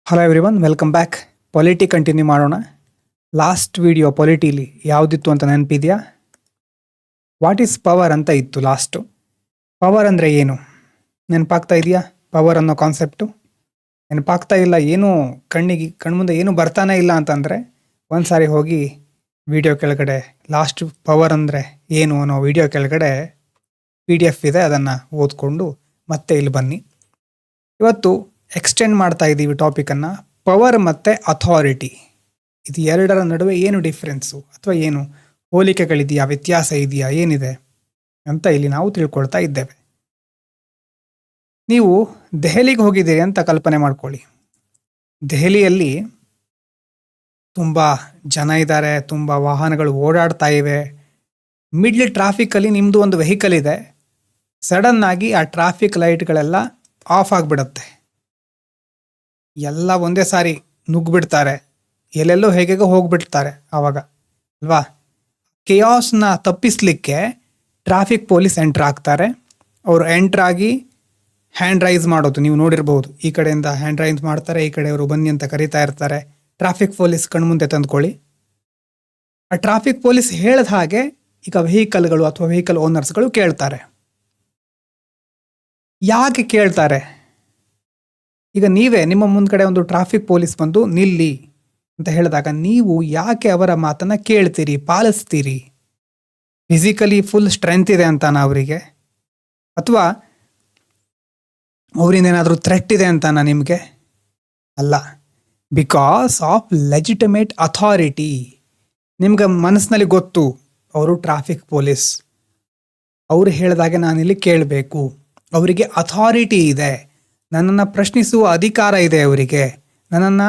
Hello everyone, welcome back. Polity continue ಮಾಡೋಣ. Last video ಪೊಲಿಟಿಲಿ ಯಾವುದಿತ್ತು ಅಂತ ನೆನಪಿದೆಯಾ? ವಾಟ್ ಈಸ್ ಪವರ್ ಅಂತ ಇತ್ತು ಲಾಸ್ಟು. ಪವರ್ ಅಂದರೆ ಏನು ನೆನಪಾಗ್ತಾ ಇದೆಯಾ? ಪವರ್ ಅನ್ನೋ ಕಾನ್ಸೆಪ್ಟು ನೆನಪಾಗ್ತಾ ಇಲ್ಲ, ಏನೂ ಕಣ್ಮುಂದೆ ಏನೂ ಬರ್ತಾನೆ ಇಲ್ಲ ಅಂತಂದರೆ ಒಂದು ಸಾರಿ ಹೋಗಿ ವಿಡಿಯೋ ಕೆಳಗಡೆ ಲಾಸ್ಟ್ ಪವರ್ ಅಂದರೆ ಏನು ಅನ್ನೋ ವಿಡಿಯೋ ಕೆಳಗಡೆ PDF ಇದೆ, ಅದನ್ನು ಓದ್ಕೊಂಡು ಮತ್ತೆ ಇಲ್ಲಿ ಬನ್ನಿ. ಇವತ್ತು ಎಕ್ಸ್ಟೆಂಡ್ ಮಾಡ್ತಾ ಇದ್ದೀವಿ ಟಾಪಿಕನ್ನು. ಪವರ್ ಮತ್ತು ಅಥಾರಿಟಿ, ಇದು ಎರಡರ ನಡುವೆ ಏನು ಡಿಫ್ರೆನ್ಸು ಅಥವಾ ಏನು ಹೋಲಿಕೆಗಳಿದೆಯಾ, ವ್ಯತ್ಯಾಸ ಇದೆಯಾ, ಏನಿದೆ ಅಂತ ಇಲ್ಲಿ ನಾವು ತಿಳ್ಕೊಳ್ತಾ ಇದ್ದೇವೆ. ನೀವು ದೆಹಲಿಗೆ ಹೋಗಿದ್ದೀರಿ ಅಂತ ಕಲ್ಪನೆ ಮಾಡ್ಕೊಳ್ಳಿ. ದೆಹಲಿಯಲ್ಲಿ ತುಂಬ ಜನ ಇದ್ದಾರೆ, ತುಂಬ ವಾಹನಗಳು ಓಡಾಡ್ತಾ ಇವೆ. ಮಿಡ್ಲ್ ಟ್ರಾಫಿಕ್ಕಲ್ಲಿ ನಿಮ್ಮದು ಒಂದು ವೆಹಿಕಲ್ ಇದೆ. ಸಡನ್ನಾಗಿ ಆ ಟ್ರಾಫಿಕ್ ಲೈಟ್ಗಳೆಲ್ಲ ಆಫ್ ಆಗಿಬಿಡುತ್ತೆ. ಎಲ್ಲ ಒಂದೇ ಸಾರಿ ನುಗ್ಗಿಬಿಡ್ತಾರೆ, ಎಲ್ಲೆಲ್ಲೋ ಹೇಗೇಗೋ ಹೋಗ್ಬಿಡ್ತಾರೆ ಆವಾಗ ಅಲ್ವಾ. ಕೆಯಾಸ್ನ ತಪ್ಪಿಸಲಿಕ್ಕೆ ಟ್ರಾಫಿಕ್ ಪೊಲೀಸ್ ಎಂಟ್ರ್ ಆಗ್ತಾರೆ. ಅವರು ಎಂಟ್ರಾಗಿ ಹ್ಯಾಂಡ್ ರೈಸ್ ಮಾಡೋದು ನೀವು ನೋಡಿರ್ಬೋದು. ಈ ಕಡೆಯಿಂದ ಹ್ಯಾಂಡ್ ರೈಸ್ ಮಾಡ್ತಾರೆ, ಈ ಕಡೆ ಅವರು ಬನ್ನಿ ಅಂತ ಕರೀತಾ ಇರ್ತಾರೆ. ಟ್ರಾಫಿಕ್ ಪೊಲೀಸ್ ಕಣ್ಮುಂದೆ ತಂದ್ಕೊಳ್ಳಿ. ಆ ಟ್ರಾಫಿಕ್ ಪೊಲೀಸ್ ಹೇಳಿದ ಹಾಗೆ ಈಗ ವೆಹಿಕಲ್ಗಳು ಅಥವಾ ವೆಹಿಕಲ್ ಓನರ್ಸ್ಗಳು ಕೇಳ್ತಾರೆ. ಯಾಕೆ ಕೇಳ್ತಾರೆ? ಈಗ ನೀವೇ ನಿಮ್ಮ ಮುಂದ್ಗಡೆ ಒಂದು ಟ್ರಾಫಿಕ್ ಪೊಲೀಸ್ ಬಂದು ನಿಲ್ಲಿ ಅಂತ ಹೇಳಿದಾಗ ನೀವು ಯಾಕೆ ಅವರ ಮಾತನ್ನು ಕೇಳ್ತೀರಿ, ಪಾಲಿಸ್ತೀರಿ? ಫಿಸಿಕಲಿ ಫುಲ್ ಸ್ಟ್ರೆಂತ್ ಇದೆ ಅಂತಾನ ಅವರಿಗೆ, ಅಥವಾ ಅವರಿಂದ ಏನಾದರೂ ಥ್ರೆಟ್ ಇದೆ ಅಂತಾನ ನಿಮಗೆ? ಅಲ್ಲ, ಬಿಕಾಸ್ ಆಫ್ ಲೆಜಿಟಿಮೇಟ್ ಅಥಾರಿಟಿ. ನಿಮ್ಗೆ ಮನಸ್ಸಿನಲ್ಲಿ ಗೊತ್ತು ಅವರು ಟ್ರಾಫಿಕ್ ಪೊಲೀಸ್, ಅವರು ಹೇಳಿದಾಗೆ ನಾನಿಲ್ಲಿ ಕೇಳಬೇಕು, ಅವರಿಗೆ ಅಥಾರಿಟಿ ಇದೆ, ನನ್ನನ್ನು ಪ್ರಶ್ನಿಸುವ ಅಧಿಕಾರ ಇದೆ ಅವರಿಗೆ, ನನ್ನನ್ನು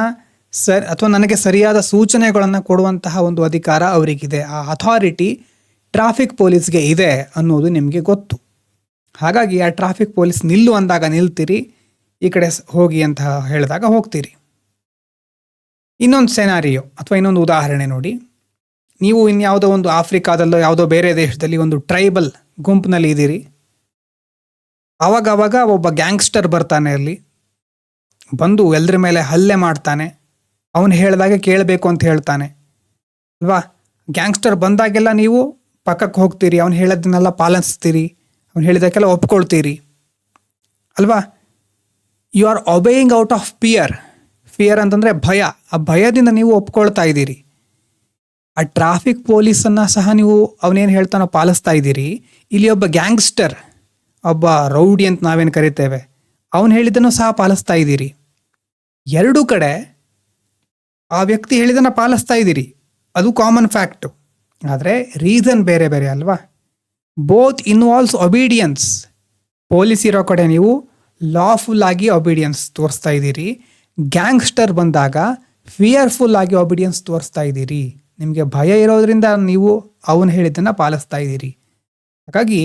ಅಥವಾ ನನಗೆ ಸರಿಯಾದ ಸೂಚನೆಗಳನ್ನು ಕೊಡುವಂತಹ ಒಂದು ಅಧಿಕಾರ ಅವರಿಗಿದೆ. ಆ ಅಥಾರಿಟಿ ಟ್ರಾಫಿಕ್ ಪೊಲೀಸ್ಗೆ ಇದೆ ಅನ್ನೋದು ನಿಮಗೆ ಗೊತ್ತು. ಹಾಗಾಗಿ ಆ ಟ್ರಾಫಿಕ್ ಪೊಲೀಸ್ ನಿಲ್ಲು ಅಂದಾಗ ನಿಲ್ತೀರಿ, ಈ ಕಡೆ ಹೋಗಿ ಅಂತ ಹೇಳಿದಾಗ ಹೋಗ್ತೀರಿ. ಇನ್ನೊಂದು ಸೆನಾರಿಯೋ ಅಥವಾ ಇನ್ನೊಂದು ಉದಾಹರಣೆ ನೋಡಿ. ನೀವು ಇನ್ಯಾವುದೋ ಒಂದು ಆಫ್ರಿಕಾದಲ್ಲೋ ಯಾವುದೋ ಬೇರೆ ದೇಶದಲ್ಲಿ ಒಂದು ಟ್ರೈಬಲ್ ಗುಂಪಿನಲ್ಲಿ ಇದ್ದೀರಿ. ಆವಾಗ ಒಬ್ಬ ಗ್ಯಾಂಗ್ಸ್ಟರ್ ಬರ್ತಾನೆ, ಅಲ್ಲಿ ಬಂದು ಎಲ್ಲರ ಮೇಲೆ ಹಲ್ಲೆ ಮಾಡ್ತಾನೆ. ಅವನು ಹೇಳಿದಾಗೆ ಕೇಳಬೇಕು ಅಂತ ಹೇಳ್ತಾನೆ ಅಲ್ವಾ. ಗ್ಯಾಂಗ್ಸ್ಟರ್ ಬಂದಾಗೆಲ್ಲ ನೀವು ಪಕ್ಕಕ್ಕೆ ಹೋಗ್ತೀರಿ, ಅವ್ನು ಹೇಳೋದನ್ನೆಲ್ಲ ಪಾಲಿಸ್ತೀರಿ, ಅವ್ನು ಹೇಳಿದಕ್ಕೆಲ್ಲ ಒಪ್ಕೊಳ್ತೀರಿ ಅಲ್ವಾ. You are obeying out of fear. Fear ಅಂತಂದರೆ ಭಯ. ಆ ಭಯದಿಂದ ನೀವು ಒಪ್ಕೊಳ್ತಾ ಇದ್ದೀರಿ. ಆ ಟ್ರಾಫಿಕ್ ಪೊಲೀಸನ್ನು ಸಹ ನೀವು ಅವನೇನು ಹೇಳ್ತಾನೋ ಪಾಲಿಸ್ತಾ ಇದ್ದೀರಿ. ಇಲ್ಲಿ ಒಬ್ಬ ಗ್ಯಾಂಗ್ಸ್ಟರ್, ಒಬ್ಬ ರೌಡಿ ಅಂತ ನಾವೇನು ಕರಿತೇವೆ, ಅವನು ಹೇಳಿದ್ದನ್ನು ಸಹ ಪಾಲಿಸ್ತಾ ಇದ್ದೀರಿ. ಎರಡೂ ಕಡೆ ಆ ವ್ಯಕ್ತಿ ಹೇಳಿದ್ದನ್ನು ಪಾಲಿಸ್ತಾ ಇದ್ದೀರಿ, ಅದು ಕಾಮನ್ ಫ್ಯಾಕ್ಟು. ಆದರೆ ರೀಸನ್ ಬೇರೆ ಬೇರೆ ಅಲ್ವಾ. Both involves obedience. ಪೊಲೀಸ್ ಇರೋ ಕಡೆ ನೀವು ಲಾಫುಲ್ ಆಗಿ ಒಬೀಡಿಯನ್ಸ್ ತೋರಿಸ್ತಾ ಇದ್ದೀರಿ, ಗ್ಯಾಂಗ್ಸ್ಟರ್ ಬಂದಾಗ ಫಿಯರ್ಫುಲ್ ಆಗಿ ಒಬೀಡಿಯನ್ಸ್ ತೋರಿಸ್ತಾ ಇದ್ದೀರಿ. ನಿಮಗೆ ಭಯ ಇರೋದ್ರಿಂದ ನೀವು ಅವನು ಹೇಳಿದ್ದನ್ನು ಪಾಲಿಸ್ತಾ ಇದ್ದೀರಿ. ಹಾಗಾಗಿ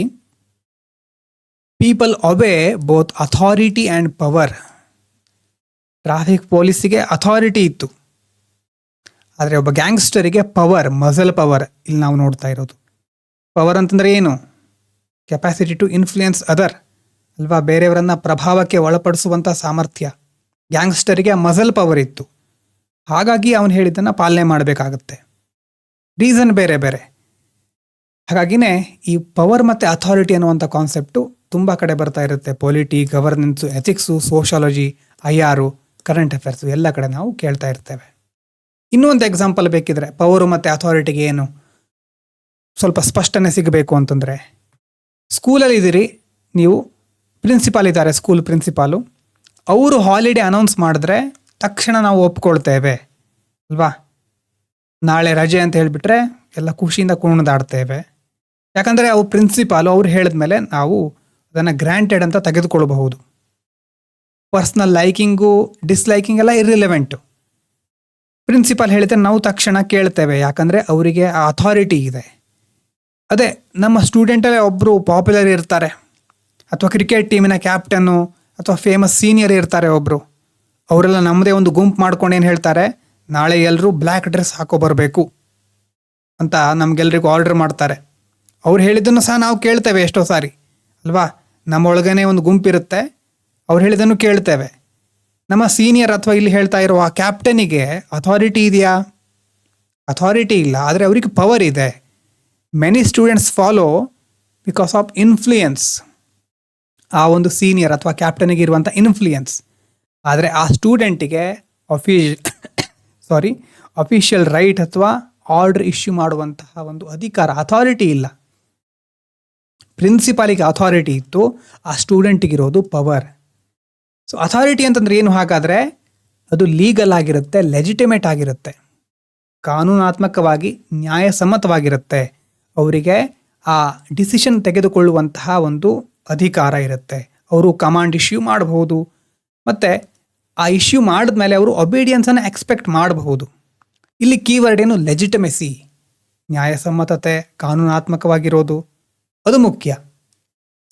people obey both authority and power. Traffic ಪೊಲೀಸಿಗೆ ಅಥಾರಿಟಿ ಇತ್ತು, ಆದರೆ ಒಬ್ಬ ಗ್ಯಾಂಗ್ಸ್ಟರಿಗೆ ಪವರ್, ಮಸಲ್ ಪವರ್ ಇಲ್ಲಿ ನಾವು ನೋಡ್ತಾ ಇರೋದು. ಪವರ್ ಅಂತಂದರೆ ಏನು? ಕೆಪಾಸಿಟಿ ಟು ಇನ್ಫ್ಲೂಯೆನ್ಸ್ ಅದರ್ ಅಲ್ವಾ, ಬೇರೆಯವರನ್ನು ಪ್ರಭಾವಕ್ಕೆ ಒಳಪಡಿಸುವಂಥ ಸಾಮರ್ಥ್ಯ. ಗ್ಯಾಂಗ್ಸ್ಟರಿಗೆ ಮಸಲ್ ಪವರ್ ಇತ್ತು, ಹಾಗಾಗಿ ಅವನು ಹೇಳಿದ್ದನ್ನು ಪಾಲನೆ ಮಾಡಬೇಕಾಗತ್ತೆ. ರೀಸನ್ ಬೇರೆ ಬೇರೆ. ಹಾಗಾಗಿನೇ ಈ ಪವರ್ ಮತ್ತು ಅಥಾರಿಟಿ ಅನ್ನುವಂಥ ಕಾನ್ಸೆಪ್ಟು ತುಂಬ ಕಡೆ ಬರ್ತಾ ಇರುತ್ತೆ. Polity, governance, ethics, sociology, IR, current affairs ಎಲ್ಲ ಕಡೆ ನಾವು ಕೇಳ್ತಾ ಇರ್ತೇವೆ. ಇನ್ನೂ ಒಂದು ಎಕ್ಸಾಂಪಲ್ ಬೇಕಿದ್ರೆ ಪವರು ಮತ್ತು ಅಥಾರಿಟಿಗೆ ಏನು ಸ್ವಲ್ಪ ಸ್ಪಷ್ಟನೆ ಸಿಗಬೇಕು ಅಂತಂದರೆ, ಸ್ಕೂಲಲ್ಲಿ ಇದ್ದೀರಿ ನೀವು, ಪ್ರಿನ್ಸಿಪಾಲ್ ಇದ್ದಾರೆ, ಸ್ಕೂಲ್ ಪ್ರಿನ್ಸಿಪಾಲು. ಅವರು ಹಾಲಿಡೇ ಅನೌನ್ಸ್ ಮಾಡಿದ್ರೆ ತಕ್ಷಣ ನಾವು ಒಪ್ಕೊಳ್ತೇವೆ ಅಲ್ವಾ. ನಾಳೆ ರಜೆ ಅಂತ ಹೇಳಿಬಿಟ್ರೆ ಎಲ್ಲ ಖುಷಿಯಿಂದ ಕುಣಿದಾಡ್ತೇವೆ. ಯಾಕಂದರೆ ಅವು ಪ್ರಿನ್ಸಿಪಾಲು ಅವ್ರು ಹೇಳಿದ್ಮೇಲೆ ನಾವು ಅದನ್ನು ಗ್ರ್ಯಾಂಟೆಡ್ ಅಂತ ತೆಗೆದುಕೊಳ್ಬಹುದು. ಪರ್ಸ್ನಲ್ ಲೈಕಿಂಗು, ಡಿಸ್ಲೈಕಿಂಗ್ ಎಲ್ಲ ಇರ್ರಿಲೆವೆಂಟು. ಪ್ರಿನ್ಸಿಪಾಲ್ ಹೇಳಿದ್ರೆ ನಾವು ತಕ್ಷಣ ಕೇಳ್ತೇವೆ, ಯಾಕಂದರೆ ಅವರಿಗೆ ಆ ಅಥಾರಿಟಿ ಇದೆ. ಅದೇ ನಮ್ಮ ಸ್ಟೂಡೆಂಟಲ್ಲೇ ಒಬ್ಬರು ಪಾಪ್ಯುಲರ್ ಇರ್ತಾರೆ, ಅಥವಾ ಕ್ರಿಕೆಟ್ ಟೀಮಿನ ಕ್ಯಾಪ್ಟನ್ನು ಅಥವಾ ಫೇಮಸ್ ಸೀನಿಯರ್ ಇರ್ತಾರೆ ಒಬ್ಬರು. ಅವರೆಲ್ಲ ನಮ್ಮದೇ ಒಂದು ಗುಂಪು ಮಾಡ್ಕೊಂಡು ಏನು ಹೇಳ್ತಾರೆ, ನಾಳೆ ಎಲ್ಲರೂ ಬ್ಲ್ಯಾಕ್ ಡ್ರೆಸ್ ಹಾಕೋ ಬರಬೇಕು ಅಂತ ನಮಗೆಲ್ರಿಗೂ ಆರ್ಡರ್ ಮಾಡ್ತಾರೆ. ಅವ್ರು ಹೇಳಿದ್ದನ್ನು ಸಹ ನಾವು ಕೇಳ್ತೇವೆ ಎಷ್ಟೋ ಸಾರಿ ಅಲ್ವಾ. ನಮ್ಮೊಳಗನೆ ಒಂದು ಗುಂಪಿರುತ್ತೆ, ಅವ್ರು ಹೇಳಿದ್ದನ್ನು ಕೇಳ್ತೇವೆ. ನಮ್ಮ ಸೀನಿಯರ್ ಅಥವಾ ಇಲ್ಲಿ ಹೇಳ್ತಾ ಇರುವ ಕ್ಯಾಪ್ಟನಿಗೆ ಅಥಾರಿಟಿ ಇದೆಯಾ? ಅಥಾರಿಟಿ ಇಲ್ಲ, ಆದರೆ ಅವರಿಗೆ ಪವರ್ ಇದೆ. Many students follow because of influence. ಆ ಒಂದು ಸೀನಿಯರ್ ಅಥವಾ ಕ್ಯಾಪ್ಟನಿಗೆ ಇರುವಂಥ ಇನ್ಫ್ಲೂಯೆನ್ಸ್. ಆದರೆ ಆ ಸ್ಟೂಡೆಂಟಿಗೆ ಅಫಿಷಿಯಲ್ ರೈಟ್ ಅಥವಾ ಆರ್ಡರ್ ಇಶ್ಯೂ ಮಾಡುವಂತಹ ಒಂದು ಅಧಿಕಾರ, ಅಥಾರಿಟಿ ಇಲ್ಲ. ಪ್ರಿನ್ಸಿಪಾಲಿಗೆ ಅಥಾರಿಟಿ ಇತ್ತು, ಆ ಸ್ಟೂಡೆಂಟಿಗಿರೋದು ಪವರ್. ಸೊ ಅಥಾರಿಟಿ ಅಂತಂದ್ರೆ ಏನು? ಹಾಗಾದರೆ ಅದು ಲೀಗಲ್ ಆಗಿರುತ್ತೆ, ಲೆಜಿಟಿಮೇಟ್ ಆಗಿರುತ್ತೆ, ಕಾನೂನಾತ್ಮಕವಾಗಿ ನ್ಯಾಯಸಮ್ಮತವಾಗಿರುತ್ತೆ. ಅವರಿಗೆ ಆ ಡಿಸಿಷನ್ ತೆಗೆದುಕೊಳ್ಳುವಂತಹ ಒಂದು ಅಧಿಕಾರ ಇರುತ್ತೆ. ಅವರು ಕಮಾಂಡ್ ಇಶ್ಯೂ ಮಾಡಬಹುದು, ಮತ್ತು ಆ ಇಶ್ಯೂ ಮಾಡಿದ್ಮೇಲೆ ಅವರು ಒಬೀಡಿಯನ್ಸನ್ನು ಎಕ್ಸ್ಪೆಕ್ಟ್ ಮಾಡಬಹುದು. ಇಲ್ಲಿ ಕೀವರ್ಡ್ ಏನು? ಲೆಜಿಟಮೆಸಿ, ನ್ಯಾಯಸಮ್ಮತತೆ, ಕಾನೂನಾತ್ಮಕವಾಗಿರೋದು, ಅದು ಮುಖ್ಯ.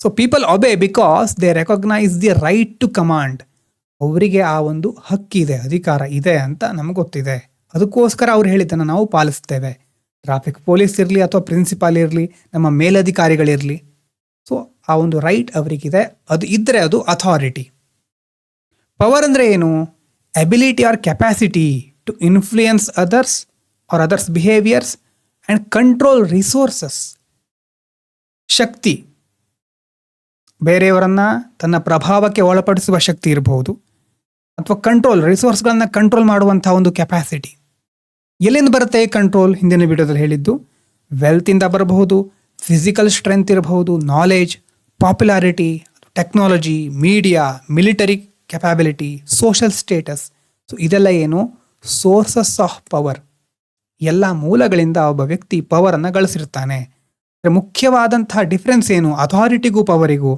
So people obey because they recognise the right to command. ಅವರಿಗೆ ಆ ಒಂದು ಹಕ್ಕಿದೆ, ಅಧಿಕಾರ ಇದೆ ಅಂತ ನಮ್ಗೆ ಗೊತ್ತಿದೆ. ಅದಕ್ಕೋಸ್ಕರ ಅವ್ರು ಹೇಳಿದ್ದನ್ನು ನಾವು ಪಾಲಿಸ್ತೇವೆ. ಟ್ರಾಫಿಕ್ ಪೊಲೀಸ್ ಇರಲಿ ಅಥವಾ ಪ್ರಿನ್ಸಿಪಾಲ್ ಇರಲಿ, ನಮ್ಮ ಮೇಲಧಿಕಾರಿಗಳಿರಲಿ, ಸೊ ಆ ಒಂದು ರೈಟ್ ಅವರಿಗಿದೆ. ಅದು ಇದ್ದರೆ ಅದು ಅಥಾರಿಟಿ. ಪವರ್ ಅಂದರೆ ಏನು? Ability or capacity to influence others or others behaviours and control resources. ಶಕ್ತಿ, ಬೇರೆಯವರನ್ನು ತನ್ನ ಪ್ರಭಾವಕ್ಕೆ ಒಳಪಡಿಸುವ ಶಕ್ತಿ ಇರಬಹುದು, ಅಥವಾ ಕಂಟ್ರೋಲ್, ರಿಸೋರ್ಸ್ಗಳನ್ನು ಕಂಟ್ರೋಲ್ ಮಾಡುವಂಥ ಒಂದು ಕೆಪಾಸಿಟಿ. ಎಲ್ಲಿಂದ ಬರುತ್ತೆ ಕಂಟ್ರೋಲ್? ಹಿಂದಿನ ವಿಡಿಯೋದಲ್ಲಿ ಹೇಳಿದ್ದು, ವೆಲ್ತಿಂದ ಬರಬಹುದು, ಫಿಸಿಕಲ್ ಸ್ಟ್ರೆಂತ್ ಇರಬಹುದು, knowledge, popularity, technology, media, military capability, social status. So ಇದೆಲ್ಲ ಏನು? Sources of power. ಎಲ್ಲ ಮೂಲಗಳಿಂದ ಒಬ್ಬ ವ್ಯಕ್ತಿ ಪವರನ್ನು ಗಳಿಸಿರ್ತಾನೆ. ಮುಖ್ಯವಾದಂತಹ ಡಿಫ್ರೆನ್ಸ್ ಏನು ಅಥಾರಿಟಿಗೂ ಪವರಿಗೂ?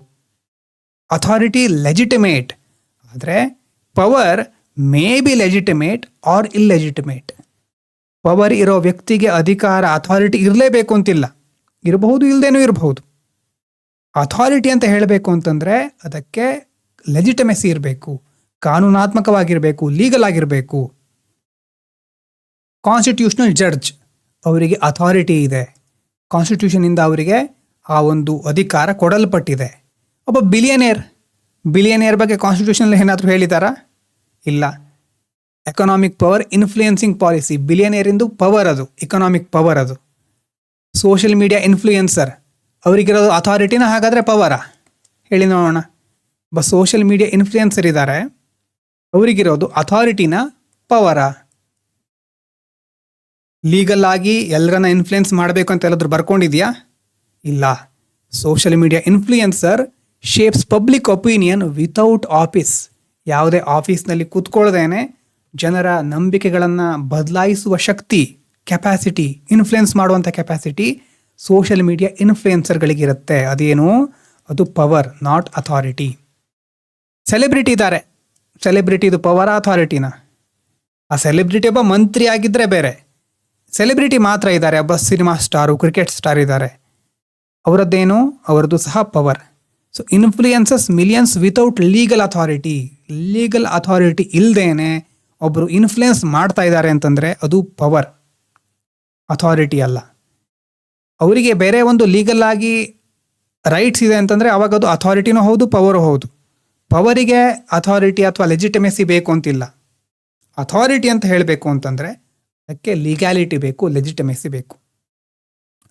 ಅಥಾರಿಟಿ ಲೆಜಿಟಿಮೇಟ್, ಆದರೆ power may be legitimate or illegitimate. Power ಇರೋ ವ್ಯಕ್ತಿಗೆ ಅಧಿಕಾರ, ಅಥಾರಿಟಿ ಇರಲೇಬೇಕು ಅಂತಿಲ್ಲ, ಇರಬಹುದು, ಇಲ್ಲದೇನೂ ಇರಬಹುದು. ಅಥಾರಿಟಿ ಅಂತ ಹೇಳಬೇಕು ಅಂತಂದರೆ ಅದಕ್ಕೆ ಲೆಜಿಟಮೆಸಿ ಇರಬೇಕು, ಕಾನೂನಾತ್ಮಕವಾಗಿರಬೇಕು, ಲೀಗಲ್ ಆಗಿರಬೇಕು. ಕಾನ್ಸ್ಟಿಟ್ಯೂಷನಲ್ ಜಡ್ಜ್, ಅವರಿಗೆ ಅಥಾರಿಟಿ ಇದೆ, ಕಾನ್ಸ್ಟಿಟ್ಯೂಷನಿಂದ ಅವರಿಗೆ ಆ ಒಂದು ಅಧಿಕಾರ ಕೊಡಲ್ಪಟ್ಟಿದೆ. ಒಬ್ಬ ಬಿಲಿಯನೇರ್ ಬಗ್ಗೆ ಕಾನ್ಸ್ಟಿಟ್ಯೂಷನಲ್ಲಿ ಏನಾದರೂ ಹೇಳಿದಾರಾ? ಇಲ್ಲ. ಎಕನಾಮಿಕ್ ಪವರ್, ಇನ್ಫ್ಲೂಯೆನ್ಸಿಂಗ್ ಪಾಲಿಸಿ, ಬಿಲಿಯನೇರಿಂದು ಪವರ್ ಅದು, ಎಕನಾಮಿಕ್ ಪವರ್ ಅದು. ಸೋಷಿಯಲ್ ಮೀಡಿಯಾ ಇನ್ಫ್ಲೂಯೆನ್ಸರ್, ಅವರಿಗಿರೋದು ಅಥಾರಿಟಿನ ಹಾಗಾದರೆ ಪವರಾ? ಹೇಳಿ ನೋಡೋಣ. ಒಬ್ಬ ಸೋಷಿಯಲ್ ಮೀಡಿಯಾ ಇನ್ಫ್ಲೂಯೆನ್ಸರ್ ಇದ್ದಾರೆ, ಅವರಿಗಿರೋದು ಅಥಾರಿಟಿನ ಪವರಾ? ಲೀಗಲ್ ಆಗಿ ಎಲ್ಲರನ್ನ ಇನ್ಫ್ಲುಯೆನ್ಸ್ ಮಾಡಬೇಕು ಅಂತ ಎಲ್ಲಾದ್ರೂ ಬರ್ಕೊಂಡಿದೆಯಾ? ಇಲ್ಲ. Social media influencer shapes public opinion without office. ಯಾವುದೇ ಆಫೀಸ್ನಲ್ಲಿ ಕೂತ್ಕೊಳ್ಳದೇನೆ ಜನರ ನಂಬಿಕೆಗಳನ್ನು ಬದಲಾಯಿಸುವ ಶಕ್ತಿ, ಕೆಪಾಸಿಟಿ, ಇನ್ಫ್ಲುಯೆನ್ಸ್ ಮಾಡುವಂಥ ಕೆಪಾಸಿಟಿ ಸೋಷಿಯಲ್ ಮೀಡಿಯಾ ಇನ್ಫ್ಲುಯೆನ್ಸರ್ಗಳಿಗಿರುತ್ತೆ. ಅದೇನು? ಅದು ಪವರ್, ನಾಟ್ ಅಥಾರಿಟಿ. ಸೆಲೆಬ್ರಿಟಿ ಇದ್ದಾರೆ, ಸೆಲೆಬ್ರಿಟಿದು ಪವರ್ ಅಥಾರಿಟಿನ? ಆ ಸೆಲೆಬ್ರಿಟಿ ಒಬ್ಬ ಮಂತ್ರಿ ಆಗಿದ್ದರೆ ಬೇರೆ. ಸೆಲೆಬ್ರಿಟಿ ಮಾತ್ರ ಇದ್ದಾರೆ, ಒಬ್ಬ ಸಿನಿಮಾ ಸ್ಟಾರು, ಕ್ರಿಕೆಟ್ ಸ್ಟಾರ್ ಇದ್ದಾರೆ, ಅವರದ್ದೇನು? ಅವರದ್ದು ಸಹ power. So influences millions without legal authority. Legal authority ಇಲ್ಲದೇನೆ ಒಬ್ಬರು ಇನ್ಫ್ಲುಯೆನ್ಸ್ ಮಾಡ್ತಾ ಇದ್ದಾರೆ ಅಂತಂದರೆ ಅದು ಪವರ್, ಅಥಾರಿಟಿ ಅಲ್ಲ. ಅವರಿಗೆ ಬೇರೆ ಒಂದು ಲೀಗಲ್ ಆಗಿ ರೈಟ್ಸ್ ಇದೆ ಅಂತಂದರೆ ಅವಾಗ ಅದು ಅಥಾರಿಟಿನೂ ಹೌದು, ಪವರು ಹೌದು. ಪವರಿಗೆ ಅಥಾರಿಟಿ ಅಥವಾ ಲೆಜಿಟಿಮೆಸಿ ಬೇಕು ಅಂತಿಲ್ಲ. ಅಥಾರಿಟಿ ಅಂತ ಹೇಳಬೇಕು ಅಂತಂದರೆ ಅದಕ್ಕೆ ಲೀಗ್ಯಾಲಿಟಿ ಬೇಕು, ಲೆಜಿಟಿಮೆಸಿ ಬೇಕು.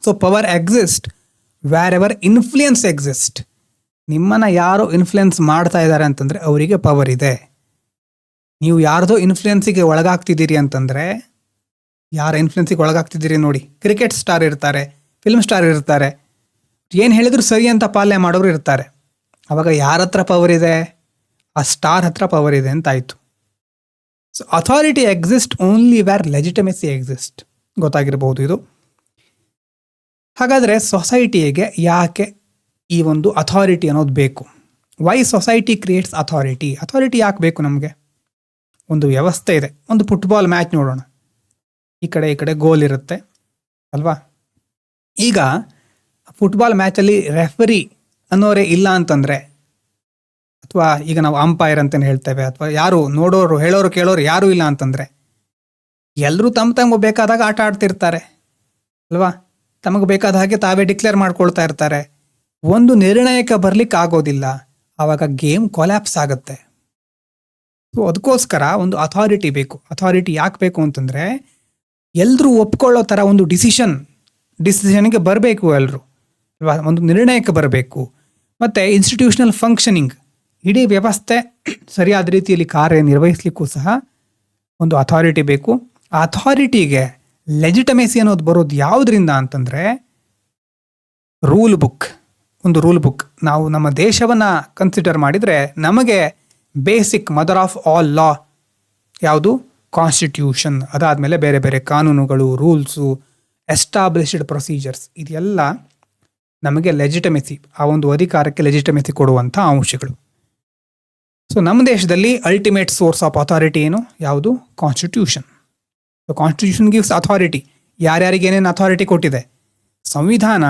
So power exist where ever influence exist. ನಿಮ್ಮನ್ನು ಯಾರೋ ಇನ್ಫ್ಲುಯೆನ್ಸ್ ಮಾಡ್ತಾ ಇದ್ದಾರೆ ಅಂತಂದರೆ ಅವರಿಗೆ ಪವರ್ ಇದೆ. ನೀವು ಯಾರ್ದೋ ಇನ್ಫ್ಲುಯೆನ್ಸಿಗೆ ಒಳಗಾಗ್ತಿದ್ದೀರಿ ಅಂತಂದರೆ, ಯಾರ ಇನ್ಫ್ಲುಯೆನ್ಸಿಗೆ ಒಳಗಾಗ್ತಿದ್ದೀರಿ ನೋಡಿ, ಕ್ರಿಕೆಟ್ ಸ್ಟಾರ್ ಇರ್ತಾರೆ, ಫಿಲ್ಮ್ ಸ್ಟಾರ್ ಇರ್ತಾರೆ, ಏನು ಹೇಳಿದ್ರು ಸರಿ ಅಂತ ಪಾಲನೆ ಮಾಡೋರು ಇರ್ತಾರೆ. ಅವಾಗ ಯಾರ ಹತ್ರ ಪವರ್ ಇದೆ? ಆ ಸ್ಟಾರ್ ಹತ್ರ ಪವರ್ ಇದೆ ಅಂತಾಯಿತು. So authority exist only where legitimacy exist. ಗೊತ್ತಾಗಿರ್ಬೋದು ಇದು. ಹಾಗಾದರೆ ಸೊಸೈಟಿಗೆ ಯಾಕೆ ಈ ಒಂದು ಅಥಾರಿಟಿ ಅನ್ನೋದು ಬೇಕು? Why society creates authority? Authority ಯಾಕೆ ಬೇಕು ನಮಗೆ? ಒಂದು ವ್ಯವಸ್ಥೆ ಇದೆ. ಒಂದು ಫುಟ್ಬಾಲ್ ಮ್ಯಾಚ್ ನೋಡೋಣ, ಈ ಕಡೆ ಗೋಲ್ ಇರುತ್ತೆ ಅಲ್ವಾ? ಈಗ ಫುಟ್ಬಾಲ್ ಮ್ಯಾಚಲ್ಲಿ ರೆಫರಿ ಅನ್ನೋರೇ ಇಲ್ಲ ಅಂತಂದರೆ, ಅಥವಾ ಈಗ ನಾವು ಅಂಪೈರ್ ಅಂತಲೇ ಹೇಳ್ತೇವೆ, ಅಥವಾ ಯಾರು ನೋಡೋರು, ಹೇಳೋರು, ಕೇಳೋರು ಯಾರೂ ಇಲ್ಲ ಅಂತಂದರೆ, ಎಲ್ಲರೂ ತಮ್ಮ ಬೇಕಾದಾಗ ಆಟ ಆಡ್ತಿರ್ತಾರೆ ಅಲ್ವಾ? ತಮಗೆ ಬೇಕಾದ ಹಾಗೆ ತಾವೇ ಡಿಕ್ಲೇರ್ ಮಾಡ್ಕೊಳ್ತಾ ಇರ್ತಾರೆ. ಒಂದು ನಿರ್ಣಯಕ್ಕೆ ಬರಲಿಕ್ಕೆ ಆಗೋದಿಲ್ಲ. ಆವಾಗ ಗೇಮ್ ಕೊಲ್ಯಾಪ್ಸ್ ಆಗುತ್ತೆ. ಸೊ ಅದಕ್ಕೋಸ್ಕರ ಒಂದು ಅಥಾರಿಟಿ ಬೇಕು. ಅಥಾರಿಟಿ ಯಾಕೆ ಬೇಕು ಅಂತಂದರೆ ಎಲ್ಲರೂ ಒಪ್ಕೊಳ್ಳೋ ಥರ ಒಂದು ಡಿಸಿಷನ್ಗೆ ಬರಬೇಕು ಎಲ್ಲರೂ ಅಲ್ವಾ, ಒಂದು ನಿರ್ಣಯಕ್ಕೆ ಬರಬೇಕು. ಮತ್ತು ಇನ್ಸ್ಟಿಟ್ಯೂಷನಲ್ ಫಂಕ್ಷನಿಂಗ್, ಇಡೀ ವ್ಯವಸ್ಥೆ ಸರಿಯಾದ ರೀತಿಯಲ್ಲಿ ಕಾರ್ಯನಿರ್ವಹಿಸಲಿಕ್ಕೂ ಸಹ ಒಂದು ಅಥಾರಿಟಿ ಬೇಕು. ಆ ಅಥಾರಿಟಿಗೆ ಲೆಜಿಟಮೇಸಿ ಅನ್ನೋದು ಬರೋದು ಯಾವುದರಿಂದ ಅಂತಂದರೆ ಒಂದು ರೂಲ್ ಬುಕ್. ನಾವು ನಮ್ಮ ದೇಶವನ್ನು ಕನ್ಸಿಡರ್ ಮಾಡಿದರೆ ನಮಗೆ ಬೇಸಿಕ್ ಮದರ್ ಆಫ್ ಆಲ್ ಲಾ ಯಾವುದು? ಕಾನ್ಸ್ಟಿಟ್ಯೂಷನ್. ಅದಾದಮೇಲೆ ಬೇರೆ ಬೇರೆ ಕಾನೂನುಗಳು, ರೂಲ್ಸು, ಎಸ್ಟಾಬ್ಲಿಷ್ಡ್ ಪ್ರೊಸೀಜರ್ಸ್, ಇದೆಲ್ಲ ನಮಗೆ ಲೆಜಿಟಮೆಸಿ, ಆ ಒಂದು ಅಧಿಕಾರಕ್ಕೆ ಲೆಜಿಟಮೆಸಿ ಕೊಡುವಂಥ ಅಂಶಗಳು. ಸೊ ನಮ್ಮ ದೇಶದಲ್ಲಿ ಅಲ್ಟಿಮೇಟ್ ಸೋರ್ಸ್ ಆಫ್ ಅಥಾರಿಟಿ ಏನು? ಯಾವುದು? Constitution. So constitution gives authority. ಯಾರ್ಯಾರಿಗೆ ಏನೇನು ಅಥಾರಿಟಿ ಕೊಟ್ಟಿದೆ? ಸಂವಿಧಾನ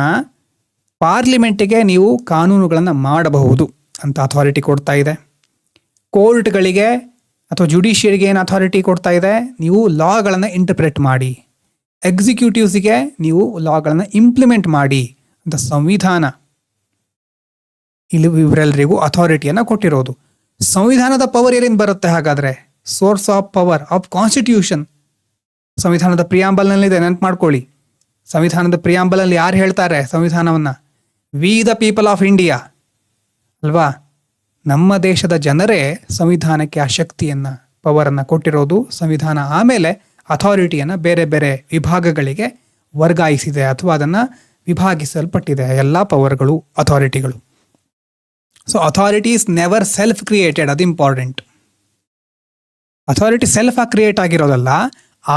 ಪಾರ್ಲಿಮೆಂಟಿಗೆ ನೀವು ಕಾನೂನುಗಳನ್ನು ಮಾಡಬಹುದು ಅಂತ ಅಥಾರಿಟಿ ಕೊಡ್ತಾ ಇದೆ. ಕೋರ್ಟ್ಗಳಿಗೆ ಅಥವಾ ಜುಡಿಷಿಯರಿಗೆ ಏನು ಅಥಾರಿಟಿ ಕೊಡ್ತಾ ಇದೆ? ನೀವು ಲಾಗಳನ್ನು ಇಂಟರ್ಪ್ರೆಟ್ ಮಾಡಿ. ಎಕ್ಸಿಕ್ಯೂಟಿವ್ಸಿಗೆ ನೀವು ಲಾಗಳನ್ನು ಇಂಪ್ಲಿಮೆಂಟ್ ಮಾಡಿ ಅಂತ ಸಂವಿಧಾನ ಇಲ್ಲಿ ಇವರೆಲ್ಲರಿಗೂ ಅಥಾರಿಟಿಯನ್ನು ಕೊಟ್ಟಿರೋದು. ಸಂವಿಧಾನದ ಪವರ್ ಎಲ್ಲಿಂದ ಬರುತ್ತೆ ಹಾಗಾದರೆ? Source of power of constitution. ಸಂವಿಧಾನದ ಪ್ರಿಯಾಂಬಲ್ನಲ್ಲಿದೆ, ನೆನಪು ಮಾಡ್ಕೊಳ್ಳಿ. ಸಂವಿಧಾನದ ಪ್ರಿಯಾಂಬಲಲ್ಲಿ ಯಾರು ಹೇಳ್ತಾರೆ ಸಂವಿಧಾನವನ್ನು? We the people of India ಅಲ್ವಾ? ನಮ್ಮ ದೇಶದ ಜನರೇ ಸಂವಿಧಾನಕ್ಕೆ ಆ ಶಕ್ತಿಯನ್ನು, ಪವರನ್ನು ಕೊಟ್ಟಿರೋದು. ಸಂವಿಧಾನ ಆಮೇಲೆ ಅಥಾರಿಟಿಯನ್ನು ಬೇರೆ ಬೇರೆ ವಿಭಾಗಗಳಿಗೆ ವರ್ಗಾಯಿಸಿದೆ ಅಥವಾ ಅದನ್ನು ವಿಭಾಗಿಸಲ್ಪಟ್ಟಿದೆ, ಎಲ್ಲ ಪವರ್ಗಳು, ಅಥಾರಿಟಿಗಳು. So authority is never self created, ಅದು ಇಂಪಾರ್ಟೆಂಟ್. ಅಥಾರಿಟಿ ಸೆಲ್ಫ್ ಆಗಿ ಕ್ರಿಯೇಟ್ ಆಗಿರೋದಲ್ಲ,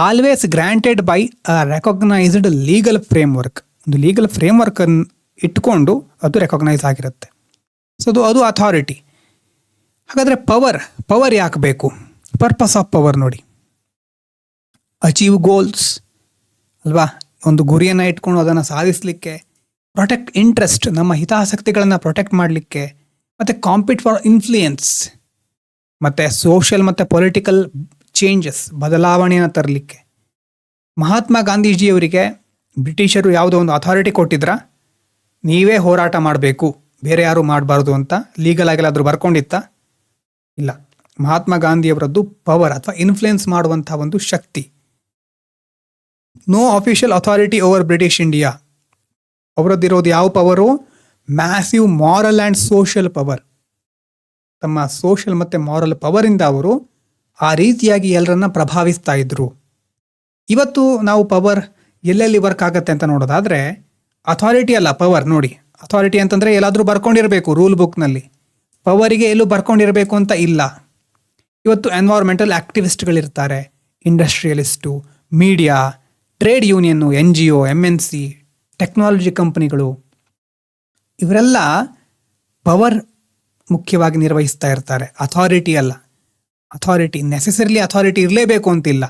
always granted by a recognised legal framework. ಒಂದು ಲೀಗಲ್ ಫ್ರೇಮ್ವರ್ಕನ್ನು ಇಟ್ಕೊಂಡು ಅದು ರೆಕಾಗ್ನೈಸ್ ಆಗಿರುತ್ತೆ. ಸೊ ಅದು ಅಥಾರಿಟಿ. ಹಾಗಾದರೆ ಪವರ್ ಯಾಕೆ ಬೇಕು? ಪರ್ಪಸ್ ಆಫ್ ಪವರ್ ನೋಡಿ. ಅಚೀವ್ ಗೋಲ್ಸ್ ಅಲ್ವಾ? ಒಂದು ಗುರಿಯನ್ನು ಇಟ್ಕೊಂಡು ಅದನ್ನು ಸಾಧಿಸಲಿಕ್ಕೆ, ಪ್ರೊಟೆಕ್ಟ್ ಇಂಟ್ರೆಸ್ಟ್, ನಮ್ಮ ಹಿತಾಸಕ್ತಿಗಳನ್ನು ಪ್ರೊಟೆಕ್ಟ್ ಮಾಡಲಿಕ್ಕೆ, ಮತ್ತು ಕಾಂಪೀಟ್ ಫಾರ್ ಇನ್ಫ್ಲೂಯೆನ್ಸ್, ಮತ್ತು ಸೋಷಿಯಲ್ ಮತ್ತು ಪೊಲಿಟಿಕಲ್ ಚೇಂಜಸ್, ಬದಲಾವಣೆಯನ್ನು ತರಲಿಕ್ಕೆ. ಮಹಾತ್ಮ ಗಾಂಧೀಜಿಯವರಿಗೆ ಬ್ರಿಟಿಷರು ಯಾವುದೋ ಒಂದು ಅಥಾರಿಟಿ ಕೊಟ್ಟಿದ್ರಾ? ನೀವೇ ಹೋರಾಟ ಮಾಡಬೇಕು, ಬೇರೆ ಯಾರೂ ಮಾಡಬಾರ್ದು ಅಂತ ಲೀಗಲ್ ಆಗಿಲ್ಲಾದರೂ ಬರ್ಕೊಂಡಿತ್ತ? ಇಲ್ಲ. ಮಹಾತ್ಮ ಗಾಂಧಿಯವರದ್ದು ಪವರ್ ಅಥವಾ ಇನ್ಫ್ಲುಯೆನ್ಸ್ ಮಾಡುವಂಥ ಒಂದು ಶಕ್ತಿ. No official authority over British India. ಅವರದ್ದಿರೋದು ಯಾವ power? Massive moral and social power. ತಮ್ಮ ಸೋಷಿಯಲ್ ಮತ್ತು ಮಾರಲ್ ಪವರಿಂದ ಅವರು ಆ ರೀತಿಯಾಗಿ ಎಲ್ಲರನ್ನ ಪ್ರಭಾವಿಸ್ತಾ ಇದ್ರು. ಇವತ್ತು ನಾವು ಪವರ್ ಎಲ್ಲೆಲ್ಲಿ ವರ್ಕ್ ಆಗುತ್ತೆ ಅಂತ ನೋಡೋದಾದರೆ, ಅಥಾರಿಟಿ ಅಲ್ಲ ಪವರ್ ನೋಡಿ. ಅಥಾರಿಟಿ ಅಂತಂದರೆ ಎಲ್ಲಾದರೂ ಬರ್ಕೊಂಡಿರಬೇಕು ರೂಲ್ ಬುಕ್ನಲ್ಲಿ. ಪವರಿಗೆ ಎಲ್ಲೂ ಬರ್ಕೊಂಡಿರಬೇಕು ಅಂತ ಇಲ್ಲ. ಇವತ್ತು environmental ಆ್ಯಕ್ಟಿವಿಸ್ಟ್ಗಳಿರ್ತಾರೆ, industrialist, media, trade ಯೂನಿಯನ್ನು, NGO, MNC, technology ಕಂಪನಿಗಳು, ಇವರೆಲ್ಲ ಪವರ್ ಮುಖ್ಯವಾಗಿ ನಿರ್ವಹಿಸ್ತಾ ಇರ್ತಾರೆ, ಅಥಾರಿಟಿ ಅಲ್ಲ. ಅಥಾರಿಟಿ ನೆಸೆಸರಿಲಿ ಅಥಾರಿಟಿ ಇರಲೇಬೇಕು ಅಂತಿಲ್ಲ.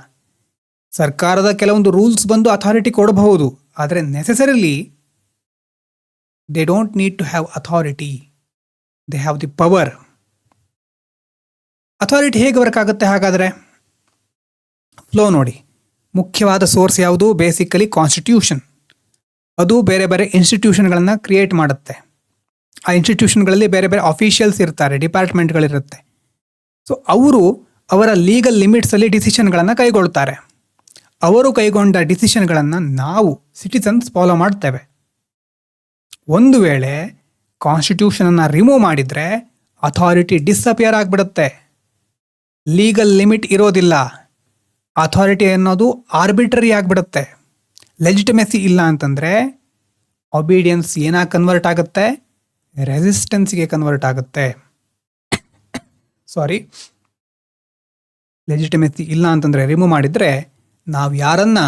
ಸರ್ಕಾರದ ಕೆಲವೊಂದು ರೂಲ್ಸ್ ಬಂದು ಅಥಾರಿಟಿ ಕೊಡಬಹುದು, ಆದರೆ necessarily they don't need to have authority, they have the power. Authority ಹೇಗೆ ವರ್ಕ್ ಆಗುತ್ತೆ ಹಾಗಾದರೆ? ಫ್ಲೋ ನೋಡಿ. ಮುಖ್ಯವಾದ ಸೋರ್ಸ್ ಯಾವುದು? Basically constitution. ಅದು ಬೇರೆ ಬೇರೆ ಇನ್ಸ್ಟಿಟ್ಯೂಷನ್ಗಳನ್ನು ಕ್ರಿಯೇಟ್ ಮಾಡುತ್ತೆ. ಆ ಇನ್ಸ್ಟಿಟ್ಯೂಷನ್ಗಳಲ್ಲಿ ಬೇರೆ ಬೇರೆ ಅಫಿಷಿಯಲ್ಸ್ ಇರ್ತಾರೆ, ಡಿಪಾರ್ಟ್ಮೆಂಟ್ಗಳಿರುತ್ತೆ. ಸೊ ಅವರು ಅವರ ಲೀಗಲ್ ಲಿಮಿಟ್ಸಲ್ಲಿ ಡಿಸಿಷನ್ಗಳನ್ನು ಕೈಗೊಳ್ತಾರೆ. ಅವರು ಕೈಗೊಂಡ ಡಿಸಿಷನ್ಗಳನ್ನು ನಾವು ಸಿಟಿಸನ್ಸ್ ಫಾಲೋ ಮಾಡ್ತೇವೆ. ಒಂದು ವೇಳೆ ಕಾನ್ಸ್ಟಿಟ್ಯೂಷನನ್ನು ರಿಮೂವ್ ಮಾಡಿದರೆ ಅಥಾರಿಟಿ ಡಿಸಪಿಯರ್ ಆಗಿಬಿಡುತ್ತೆ. ಲೀಗಲ್ ಲಿಮಿಟ್ ಇರೋದಿಲ್ಲ. ಅಥಾರಿಟಿ ಅನ್ನೋದು ಆರ್ಬಿಟ್ರರಿ ಆಗಿಬಿಡುತ್ತೆ. ಲೆಜಿಟಮೆಸಿ ಇಲ್ಲ ಅಂತಂದರೆ ಒಬೀಡಿಯನ್ಸ್ ಏನಾಗಿ ಕನ್ವರ್ಟ್ ಆಗುತ್ತೆ? ರೆಸಿಸ್ಟೆನ್ಸ್ಗೆ ಕನ್ವರ್ಟ್ ಆಗುತ್ತೆ. ಲೆಜಿಟಮೆಸಿ ಇಲ್ಲ ಅಂತಂದರೆ ರಿಮೂವ್ ಮಾಡಿದರೆ ನಾವು ಯಾರನ್ನ,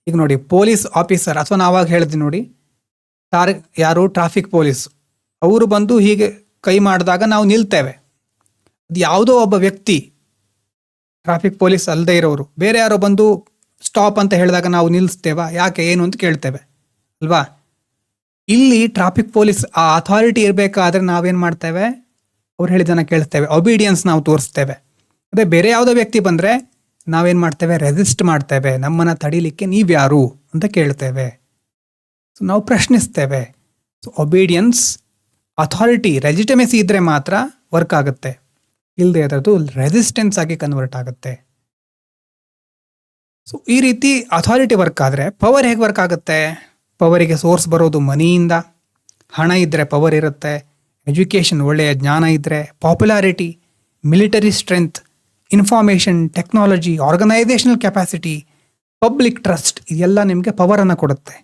ಈಗ ನೋಡಿ ಪೊಲೀಸ್ ಆಫೀಸರ್ ಅಥವಾ ನಾವಾಗ ಹೇಳಿದ್ವಿ ನೋಡಿ, ಯಾರು ಟ್ರಾಫಿಕ್ ಪೊಲೀಸ್, ಅವರು ಬಂದು ಹೀಗೆ ಕೈ ಮಾಡಿದಾಗ ನಾವು ನಿಲ್ತೇವೆ. ಅದು ಯಾವುದೋ ಒಬ್ಬ ವ್ಯಕ್ತಿ, ಟ್ರಾಫಿಕ್ ಪೊಲೀಸ್ ಅಲ್ಲದೆ ಇರೋರು, ಬೇರೆ ಯಾರೋ ಬಂದು ಸ್ಟಾಪ್ ಅಂತ ಹೇಳಿದಾಗ ನಾವು ನಿಲ್ಲಿಸ್ತೇವಾ? ಯಾಕೆ, ಏನು ಅಂತ ಕೇಳ್ತೇವೆ ಅಲ್ವಾ? ಇಲ್ಲಿ ಟ್ರಾಫಿಕ್ ಪೊಲೀಸ್ ಆ ಅಥಾರಿಟಿ ಇರಬೇಕಾದ್ರೆ ನಾವೇನು ಮಾಡ್ತೇವೆ? ಅವ್ರು ಹೇಳಿದನ್ನು ಕೇಳ್ತೇವೆ, ಒಬೀಡಿಯನ್ಸ್ ನಾವು ತೋರಿಸ್ತೇವೆ. ಅದೇ ಬೇರೆ ಯಾವುದೋ ವ್ಯಕ್ತಿ ಬಂದರೆ ನಾವೇನು ಮಾಡ್ತೇವೆ? ರೆಸಿಸ್ಟ್ ಮಾಡ್ತೇವೆ. ನಮ್ಮನ್ನು ತಡೀಲಿಕ್ಕೆ ನೀವ್ಯಾರು ಅಂತ ಕೇಳ್ತೇವೆ. ಸೊ ನಾವು ಪ್ರಶ್ನಿಸ್ತೇವೆ. ಸೊ ಒಬೀಡಿಯನ್ಸ್, ಅಥಾರಿಟಿ, ಲೆಜಿಟಮೆಸಿ ಇದ್ದರೆ ಮಾತ್ರ ವರ್ಕ್ ಆಗುತ್ತೆ. ಇಲ್ಲದೆ ಅದರದ್ದು ರೆಸಿಸ್ಟೆನ್ಸ್ ಆಗಿ ಕನ್ವರ್ಟ್ ಆಗುತ್ತೆ. ಸೊ ಈ ರೀತಿ ಅಥಾರಿಟಿ ವರ್ಕ್ ಆದರೆ ಪವರ್ ಹೇಗೆ ವರ್ಕ್ ಆಗುತ್ತೆ? ಪವರಿಗೆ ಸೋರ್ಸ್ ಬರೋದು ಮನಿಯಿಂದ, ಹಣ ಇದ್ದರೆ ಪವರ್ ಇರುತ್ತೆ, ಎಜುಕೇಷನ್ ಒಳ್ಳೆಯ ಜ್ಞಾನ ಇದ್ದರೆ, popularity, military strength, information technology, organisational capacity, public trust, ಇದೆಲ್ಲ ನಿಮಗೆ ಪವರನ್ನು ಕೊಡುತ್ತೆ.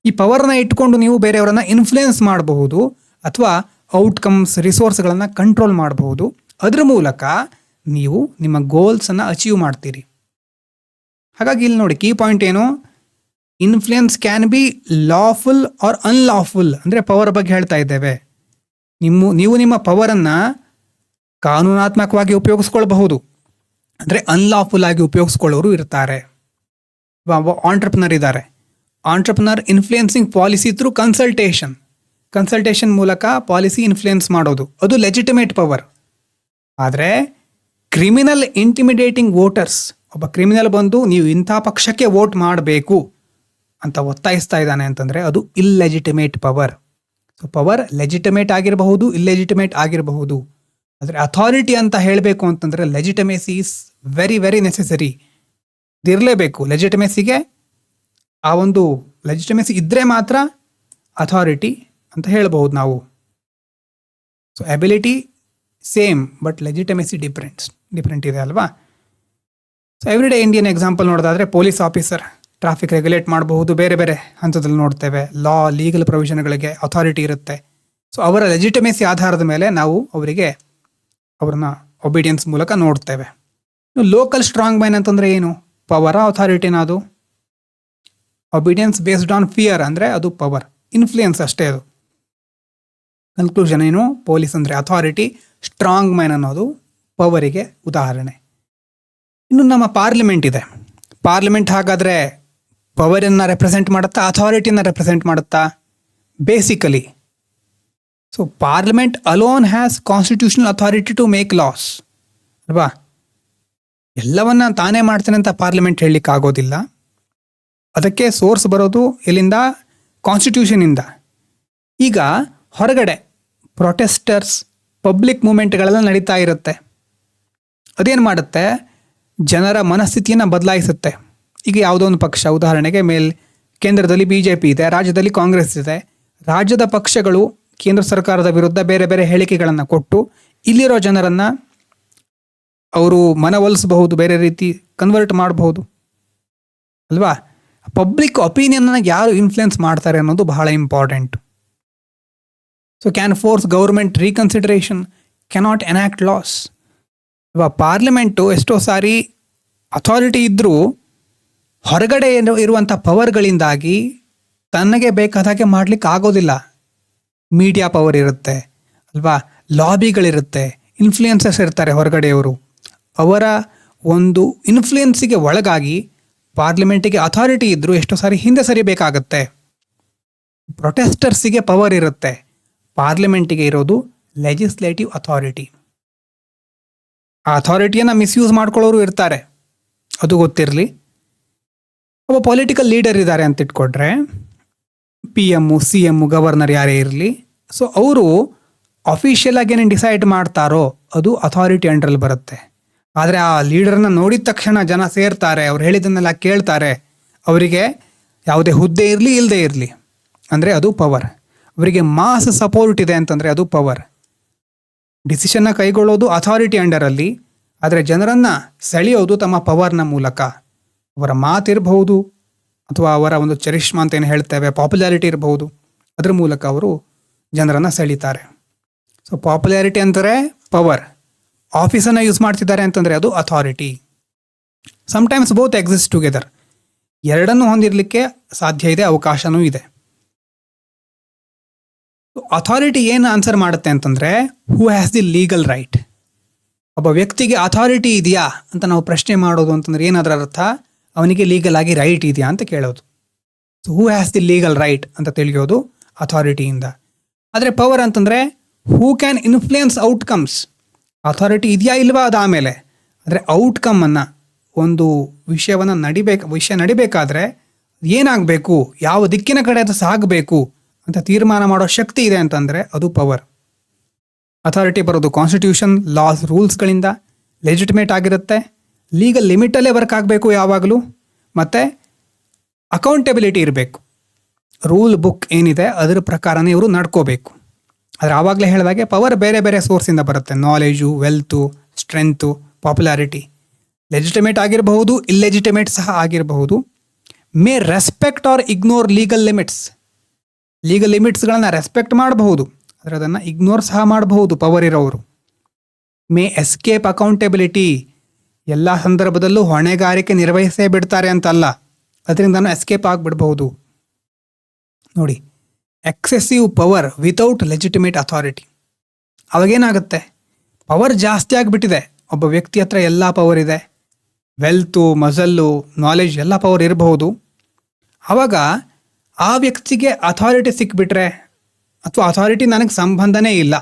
ಈ ಪವರ್ನ ಇಟ್ಕೊಂಡು ನೀವು ಬೇರೆಯವರನ್ನು ಇನ್ಫ್ಲುಯೆನ್ಸ್ ಮಾಡಬಹುದು ಅಥವಾ ಔಟ್ಕಮ್ಸ್ ರಿಸೋರ್ಸ್ಗಳನ್ನು ಕಂಟ್ರೋಲ್ ಮಾಡಬಹುದು. ಅದರ ಮೂಲಕ ನೀವು ನಿಮ್ಮ ಗೋಲ್ಸನ್ನು ಅಚೀವ್ ಮಾಡ್ತೀರಿ. ಹಾಗಾಗಿ ಇಲ್ಲಿ ನೋಡಿ, ಕೀ ಪಾಯಿಂಟ್ ಏನು? Influence can be lawful or unlawful. ಅಂದರೆ ಪವರ್ ಬಗ್ಗೆ ಹೇಳ್ತಾ ಇದ್ದೇವೆ. ನೀವು ನಿಮ್ಮ ಪವರನ್ನು ಕಾನೂನಾತ್ಮಕವಾಗಿ ಉಪಯೋಗಿಸ್ಕೊಳ್ಬಹುದು, ಅಂದರೆ ಅನ್ಲಾಫುಲ್ ಆಗಿ ಉಪಯೋಗಿಸ್ಕೊಳ್ಳೋರು ಇರ್ತಾರೆ. ಆಂಟ್ರಪ್ರನರ್ ಇದ್ದಾರೆ. Entrepreneur influencing policy through consultation ಮೂಲಕ ಪಾಲಿಸಿ ಇನ್ಫ್ಲುಯೆನ್ಸ್ ಮಾಡೋದು, ಅದು ಲೆಜಿಟಿಮೇಟ್ ಪವರ್. ಆದರೆ ಕ್ರಿಮಿನಲ್ ಇಂಟಿಮಿಡೇಟಿಂಗ್ ವೋಟರ್ಸ್, ಒಬ್ಬ ಕ್ರಿಮಿನಲ್ ಬಂದು ನೀವು ಇಂಥ ಪಕ್ಷಕ್ಕೆ ವೋಟ್ ಮಾಡಬೇಕು ಅಂತ ಒತ್ತಾಯಿಸ್ತಾ ಇದ್ದಾನೆ ಅಂತಂದರೆ ಅದು illegitimate power. So power legitimate ಆಗಿರಬಹುದು, ಇಲ್ಲೆಜಿಟಿಮೇಟ್ ಆಗಿರಬಹುದು. ಆದರೆ ಅಥಾರಿಟಿ ಅಂತ ಹೇಳಬೇಕು ಅಂತಂದರೆ legitimacy is very very necessary. ಇದಿರಲೇಬೇಕು. ಲೆಜಿಟಿಮೇಸಿಗೆ ಆ ಒಂದು ಲೆಜಿಟಿಮೇಸಿ ಇದ್ದರೆ ಮಾತ್ರ ಅಥಾರಿಟಿ ಅಂತ ಹೇಳ್ಬಹುದು ನಾವು. So ability same, but legitimacy different ಇದೆ ಅಲ್ವಾ? ಸೊ ಎವ್ರಿಡೇ ಇಂಡಿಯನ್ ಎಕ್ಸಾಂಪಲ್ ನೋಡೋದಾದರೆ ಪೊಲೀಸ್ ಆಫೀಸರ್ ಟ್ರಾಫಿಕ್ ರೆಗ್ಯುಲೇಟ್ ಮಾಡಬಹುದು, ಬೇರೆ ಬೇರೆ ಹಂತದಲ್ಲಿ ನೋಡ್ತೇವೆ. ಲೀಗಲ್ ಪ್ರೊವಿಷನ್ಗಳಿಗೆ ಅಥಾರಿಟಿ ಇರುತ್ತೆ. ಸೊ ಅವರ ಲೆಜಿಟಿಮೇಸಿ ಆಧಾರದ ಮೇಲೆ ನಾವು ಅವ್ರನ್ನ ಒಬಿಡಿಯನ್ಸ್ ಮೂಲಕ ನೋಡ್ತೇವೆ. ಲೋಕಲ್ ಸ್ಟ್ರಾಂಗ್ ಮ್ಯಾನ್ ಅಂತಂದರೆ ಏನು? ಪವರ ಅಥಾರಿಟಿನ? ಅದು ಒಬಿಡಿಯನ್ಸ್ ಬೇಸ್ಡ್ ಆನ್ ಫಿಯರ್ ಅಂದರೆ ಅದು ಪವರ್, ಇನ್ಫ್ಲುಯೆನ್ಸ್ ಅಷ್ಟೇ ಅದು. ಕನ್ಕ್ಲೂಷನ್ ಏನು? ಪೊಲೀಸ್ ಅಂದರೆ ಅಥಾರಿಟಿ, ಸ್ಟ್ರಾಂಗ್ ಮ್ಯಾನ್ ಅನ್ನೋದು ಪವರಿಗೆ ಉದಾಹರಣೆ. ಇನ್ನು ನಮ್ಮ ಪಾರ್ಲಿಮೆಂಟ್ ಇದೆ. ಪಾರ್ಲಿಮೆಂಟ್ ಹಾಗಾದರೆ ಪವರನ್ನು ರೆಪ್ರೆಸೆಂಟ್ ಮಾಡುತ್ತಾ, ಅಥಾರಿಟಿನ ರೆಪ್ರೆಸೆಂಟ್ ಮಾಡುತ್ತಾ? Basically so parliament alone has constitutional authority to make laws ಅಲ್ವಾ? ಎಲ್ಲವನ್ನ ತಾನೇ ಮಾಡ್ತಾನೆ ಅಂತ ಪಾರ್ಲಿಮೆಂಟ್ ಹೇಳಲಿಕ್ಕೆ ಆಗೋದಿಲ್ಲ. ಅದಕ್ಕೆ ಸೋರ್ಸ್ ಬರೋದು ಎಲ್ಲಿಂದ? ಕಾನ್ಸ್ಟಿಟ್ಯೂಷನಿಂದ. ಈಗ ಹೊರಗಡೆ ಪ್ರೊಟೆಸ್ಟರ್ಸ್, ಪಬ್ಲಿಕ್ ಮೂಮೆಂಟ್ಗಳೆಲ್ಲ ನಡೀತಾ ಇರುತ್ತೆ. ಅದೇನು ಮಾಡುತ್ತೆ? ಜನರ ಮನಸ್ಥಿತಿಯನ್ನು ಬದಲಾಯಿಸುತ್ತೆ. ಈಗ ಯಾವುದೋ ಒಂದು ಪಕ್ಷ, ಉದಾಹರಣೆಗೆ ಕೇಂದ್ರದಲ್ಲಿ BJP ಇದೆ, ರಾಜ್ಯದಲ್ಲಿ ಕಾಂಗ್ರೆಸ್ ಇದೆ. ರಾಜ್ಯದ ಪಕ್ಷಗಳು ಕೇಂದ್ರ ಸರ್ಕಾರದ ವಿರುದ್ಧ ಬೇರೆ ಬೇರೆ ಹೇಳಿಕೆಗಳನ್ನು ಕೊಟ್ಟು ಇಲ್ಲಿರೋ ಜನರನ್ನು ಅವರು ಮನವೊಲಿಸಬಹುದು, ಬೇರೆ ರೀತಿ ಕನ್ವರ್ಟ್ ಮಾಡಬಹುದು ಅಲ್ವಾ? ಪಬ್ಲಿಕ್ ಒಪಿನಿಯನ್ನ ಯಾರು ಇನ್ಫ್ಲುಯೆನ್ಸ್ ಮಾಡ್ತಾರೆ ಅನ್ನೋದು ಬಹಳ important. So can force government reconsideration, cannot enact loss ಅಲ್ವಾ? ಪಾರ್ಲಿಮೆಂಟು ಎಷ್ಟೋ ಸಾರಿ ಅಥಾರಿಟಿ ಇದ್ದರೂ ಹೊರಗಡೆ ಇರುವಂಥ ಪವರ್ಗಳಿಂದಾಗಿ ತನಗೆ ಬೇಕಾದಾಗೆ ಮಾಡಲಿಕ್ಕೆ ಆಗೋದಿಲ್ಲ. ಮೀಡಿಯಾ ಪವರ್ ಇರುತ್ತೆ ಅಲ್ವಾ? ಲಾಬಿಗಳಿರುತ್ತೆ, ಇನ್ಫ್ಲುಯೆನ್ಸರ್ಸ್ ಇರ್ತಾರೆ ಹೊರಗಡೆಯವರು. ಅವರ ಒಂದು ಇನ್ಫ್ಲುಯೆನ್ಸಿಗೆ ಒಳಗಾಗಿ ಪಾರ್ಲಿಮೆಂಟಿಗೆ ಅಥಾರಿಟಿ ಇದ್ದರೂ ಎಷ್ಟೋ ಸಾರಿ ಹಿಂದೆ ಸರಿಬೇಕಾಗತ್ತೆ. ಪ್ರೊಟೆಸ್ಟರ್ಸಿಗೆ ಪವರ್ ಇರುತ್ತೆ, ಪಾರ್ಲಿಮೆಂಟಿಗೆ ಇರೋದು ಲೆಜಿಸ್ಲೇಟಿವ್ ಅಥಾರಿಟಿ. ಆ ಅಥಾರಿಟಿಯನ್ನು ಮಿಸ್ಯೂಸ್ ಮಾಡ್ಕೊಳ್ಳೋರು ಇರ್ತಾರೆ, ಅದು ಗೊತ್ತಿರಲಿ. ಒಬ್ಬ ಪೊಲಿಟಿಕಲ್ ಲೀಡರ್ ಇದ್ದಾರೆ ಅಂತ ಇಟ್ಕೊಂಡ್ರೆ, PM, CM, ಗವರ್ನರ್ ಯಾರೇ ಇರಲಿ, ಸೊ ಅವರು ಅಫಿಷಿಯಲ್ ಆಗಿ ಏನೇನು ಡಿಸೈಡ್ ಮಾಡ್ತಾರೋ ಅದು ಅಥಾರಿಟಿ ಅಂಡರಲ್ಲಿ ಬರುತ್ತೆ. ಆದರೆ ಆ ಲೀಡರ್ನ ನೋಡಿದ ತಕ್ಷಣ ಜನ ಸೇರ್ತಾರೆ, ಅವ್ರು ಹೇಳಿದ್ದನ್ನೆಲ್ಲ ಕೇಳ್ತಾರೆ. ಅವರಿಗೆ ಯಾವುದೇ ಹುದ್ದೆ ಇರಲಿ ಇಲ್ಲದೆ ಇರಲಿ ಅಂದರೆ ಅದು ಪವರ್. ಅವರಿಗೆ ಮಾಸ್ ಸಪೋರ್ಟ್ ಇದೆ ಅಂತಂದರೆ ಅದು ಪವರ್. ಡಿಸಿಷನ್ನ ಕೈಗೊಳ್ಳೋದು ಅಥಾರಿಟಿ ಅಂಡರಲ್ಲಿ, ಆದರೆ ಜನರನ್ನು ಸೆಳೆಯೋದು ತಮ್ಮ ಪವರ್ನ ಮೂಲಕ. ಅವರ ಮಾತಿರಬಹುದು ಅಥವಾ ಅವರ ಒಂದು ಚರಿಷ್ಮಾ ಅಂತ ಏನು ಹೇಳ್ತೇವೆ, ಪಾಪ್ಯುಲಾರಿಟಿ ಇರಬಹುದು, ಅದ್ರ ಮೂಲಕ ಅವರು ಜನರನ್ನು ಸೆಳೀತಾರೆ. ಸೊ ಪಾಪ್ಯುಲಾರಿಟಿ ಅಂತಾರೆ ಪವರ್, ಆಫೀಸನ್ನು ಯೂಸ್ ಮಾಡ್ತಿದ್ದಾರೆ ಅಂತಂದರೆ ಅದು authority. Sometimes both exist together, ಎರಡನ್ನೂ ಹೊಂದಿರಲಿಕ್ಕೆ ಸಾಧ್ಯ ಇದೆ, ಅವಕಾಶನೂ ಇದೆ. ಅಥಾರಿಟಿ ಏನು ಆನ್ಸರ್ ಮಾಡುತ್ತೆ ಅಂತಂದರೆ, who has the legal right. ಒಬ್ಬ ವ್ಯಕ್ತಿಗೆ ಅಥಾರಿಟಿ ಇದೆಯಾ ಅಂತ ನಾವು ಪ್ರಶ್ನೆ ಮಾಡೋದು ಅಂತಂದ್ರೆ ಏನಾದ್ರ ಅರ್ಥ? ಅವನಿಗೆ ಲೀಗಲ್ ಆಗಿ ರೈಟ್ ಇದೆಯಾ ಅಂತ ಕೇಳೋದು. So who has the legal right ಅಂತ ತಿಳಿಯೋದು ಅಥಾರಿಟಿಯಿಂದ. ಆದರೆ ಪವರ್ ಅಂತಂದರೆ who can influence outcomes. Authority ಇದೆಯಾ ಇಲ್ವಾ ಅದು ಆಮೇಲೆ, ಆದರೆ ಔಟ್ಕಮ್ಮನ್ನು, ಒಂದು ವಿಷಯ ನಡಿಬೇಕಾದ್ರೆ ಏನಾಗಬೇಕು, ಯಾವ ದಿಕ್ಕಿನ ಕಡೆ ಅದು ಸಾಗಬೇಕು ಅಂತ ತೀರ್ಮಾನ ಮಾಡೋ ಶಕ್ತಿ ಇದೆ ಅಂತಂದರೆ ಅದು ಪವರ್. ಅಥಾರಿಟಿ ಬರೋದು ಕಾನ್ಸ್ಟಿಟ್ಯೂಷನ್, ಲಾಸ್, ರೂಲ್ಸ್ಗಳಿಂದ ಲೆಜಿಟಿಮೇಟ್ ಆಗಿರುತ್ತೆ. ಲೀಗಲ್ ಲಿಮಿಟಲ್ಲೇ ವರ್ಕ್ ಆಗಬೇಕು ಯಾವಾಗಲೂ. ಮತ್ತು ಅಕೌಂಟೆಬಿಲಿಟಿ ಇರಬೇಕು. ರೂಲ್ ಬುಕ್ ಏನಿದೆ ಅದರ ಪ್ರಕಾರನೇ ಇವರು ನಡ್ಕೋಬೇಕು. ಆದರೆ ಆವಾಗಲೇ ಹೇಳಿದಾಗೆ ಪವರ್ ಬೇರೆ ಬೇರೆ ಸೋರ್ಸಿಂದ ಬರುತ್ತೆ. Knowledge, wealth, strength, popularity. Legitimate ಆಗಿರಬಹುದು, ಇಲ್ಲೆಜಿಟಿಮೇಟ್ ಸಹ ಆಗಿರಬಹುದು. May respect or ignore legal limits. Legal ಲಿಮಿಟ್ಸ್ಗಳನ್ನು ರೆಸ್ಪೆಕ್ಟ್ ಮಾಡಬಹುದು, ಆದರೆ ಅದನ್ನು ಇಗ್ನೋರ್ ಸಹ ಮಾಡಬಹುದು ಪವರ್ ಇರೋರು. May escape accountability. ಎಲ್ಲ ಸಂದರ್ಭದಲ್ಲೂ ಹೊಣೆಗಾರಿಕೆ ನಿರ್ವಹಿಸೇ ಬಿಡ್ತಾರೆ ಅಂತಲ್ಲ, ಅದರಿಂದನೂ ಎಸ್ಕೇಪ್ ಆಗಿಬಿಡ್ಬಹುದು. ನೋಡಿ, excessive power without legitimate authority. ಅವಾಗೇನಾಗುತ್ತೆ, ಪವರ್ ಜಾಸ್ತಿ ಆಗಿಬಿಟ್ಟಿದೆ. ಒಬ್ಬ ವ್ಯಕ್ತಿ ಹತ್ರ ಎಲ್ಲ ಪವರ್ ಇದೆ, ವೆಲ್ತು, ಮಸಲ್ಲು, ನಾಲೆಜ್ ಎಲ್ಲ ಪವರ್ ಇರಬಹುದು. ಆವಾಗ ಆ ವ್ಯಕ್ತಿಗೆ ಅಥಾರಿಟಿ ಸಿಕ್ಬಿಟ್ರೆ, ಅಥವಾ ಅಥಾರಿಟಿ ನನಗೆ ಸಂಬಂಧನೇ ಇಲ್ಲ,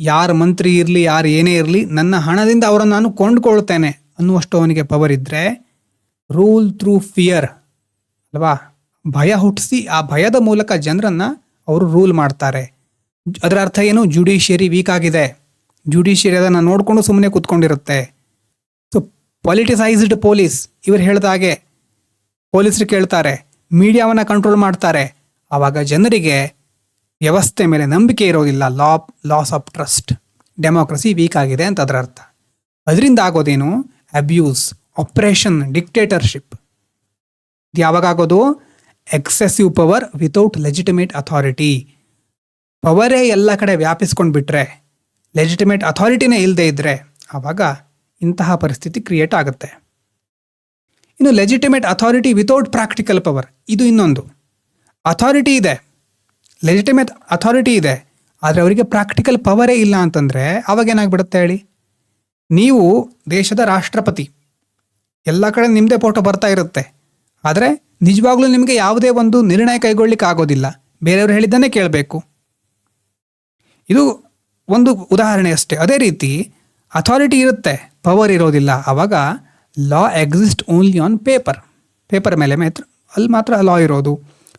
ಯಾರು ಮಂತ್ರಿ ಇರಲಿ, ಯಾರು ಏನೇ ಇರಲಿ, ನನ್ನ ಹಣದಿಂದ ಅವರನ್ನು ನಾನು ಕೊಂಡ್ಕೊಳ್ತೇನೆ ಅನ್ನುವಷ್ಟು ಅವನಿಗೆ ಪವರ್ ಇದ್ದರೆ, ರೂಲ್ ಥ್ರೂ ಫಿಯರ್ ಅಲ್ವಾ, ಭಯ ಹುಟ್ಟಿಸಿ ಆ ಭಯದ ಮೂಲಕ ಜನರನ್ನು ಅವರು ರೂಲ್ ಮಾಡ್ತಾರೆ. ಅದರ ಅರ್ಥ ಏನು? ಜುಡಿಷಿಯರಿ ವೀಕ್ ಆಗಿದೆ, ಜುಡಿಷಿಯರಿ ಅದನ್ನು ನೋಡಿಕೊಂಡು ಸುಮ್ಮನೆ ಕೂತ್ಕೊಂಡಿರುತ್ತೆ. ಸೊ ಪೊಲಿಟಿಸೈಸ್ಡ್ ಪೊಲೀಸ್, ಇವರು ಹೇಳಿದಾಗೆ ಪೊಲೀಸರು ಕೇಳ್ತಾರೆ, ಮೀಡಿಯಾವನ್ನು ಕಂಟ್ರೋಲ್ ಮಾಡ್ತಾರೆ. ಆವಾಗ ಜನರಿಗೆ ವ್ಯವಸ್ಥೆ ಮೇಲೆ ನಂಬಿಕೆ ಇರೋದಿಲ್ಲ. Loss of trust, democracy weak ಆಗಿದೆ ಅಂತ ಅದರ ಅರ್ಥ. ಅದರಿಂದ ಆಗೋದೇನು? Abuse, operation, dictatorship. ಇದು ಯಾವಾಗ ಆಗೋದು? Excessive power without legitimate authority. ಪವರೇ ಎಲ್ಲ ಕಡೆ ವ್ಯಾಪಿಸ್ಕೊಂಡು ಬಿಟ್ರೆ, ಲೆಜಿಟಿಮೇಟ್ ಅಥಾರಿಟಿನೇ ಇಲ್ಲದೆ ಇದ್ದರೆ, ಆವಾಗ ಇಂತಹ ಪರಿಸ್ಥಿತಿ ಕ್ರಿಯೇಟ್ ಆಗುತ್ತೆ. ಇನ್ನು legitimate authority without practical power, ಇದು ಇನ್ನೊಂದು. ಅಥಾರಿಟಿ ಇದೆ, ಲೆಜಿಟಿಮೇಟ್ ಅಥಾರಿಟಿ ಇದೆ, ಆದರೆ ಅವರಿಗೆ ಪ್ರಾಕ್ಟಿಕಲ್ ಪವರೇ ಇಲ್ಲ ಅಂತಂದರೆ ಅವಾಗೇನಾಗ್ಬಿಡುತ್ತೆ ಹೇಳಿ? ನೀವು ದೇಶದ ರಾಷ್ಟ್ರಪತಿ, ಎಲ್ಲ ಕಡೆ ನಿಮ್ಮದೇ ಫೋಟೋ ಬರ್ತಾ ಇರುತ್ತೆ, ಆದರೆ ನಿಜವಾಗ್ಲೂ ನಿಮಗೆ ಯಾವುದೇ ಒಂದು ನಿರ್ಣಯ ಕೈಗೊಳ್ಳಿಕ್ಕೆ ಆಗೋದಿಲ್ಲ, ಬೇರೆಯವರು ಹೇಳಿದ್ದನ್ನೇ ಕೇಳಬೇಕು. ಇದು ಒಂದು ಉದಾಹರಣೆ ಅಷ್ಟೇ. ಅದೇ ರೀತಿ ಅಥಾರಿಟಿ ಇರುತ್ತೆ, ಪವರ್ ಇರೋದಿಲ್ಲ. ಆವಾಗ ಲಾ ಎಕ್ಸಿಸ್ಟ್ ಓನ್ಲಿ ಆನ್ ಪೇಪರ್ ಮೇಲೆ ಅಲ್ಲಿ ಮಾತ್ರ ಲಾ ಇರೋದು.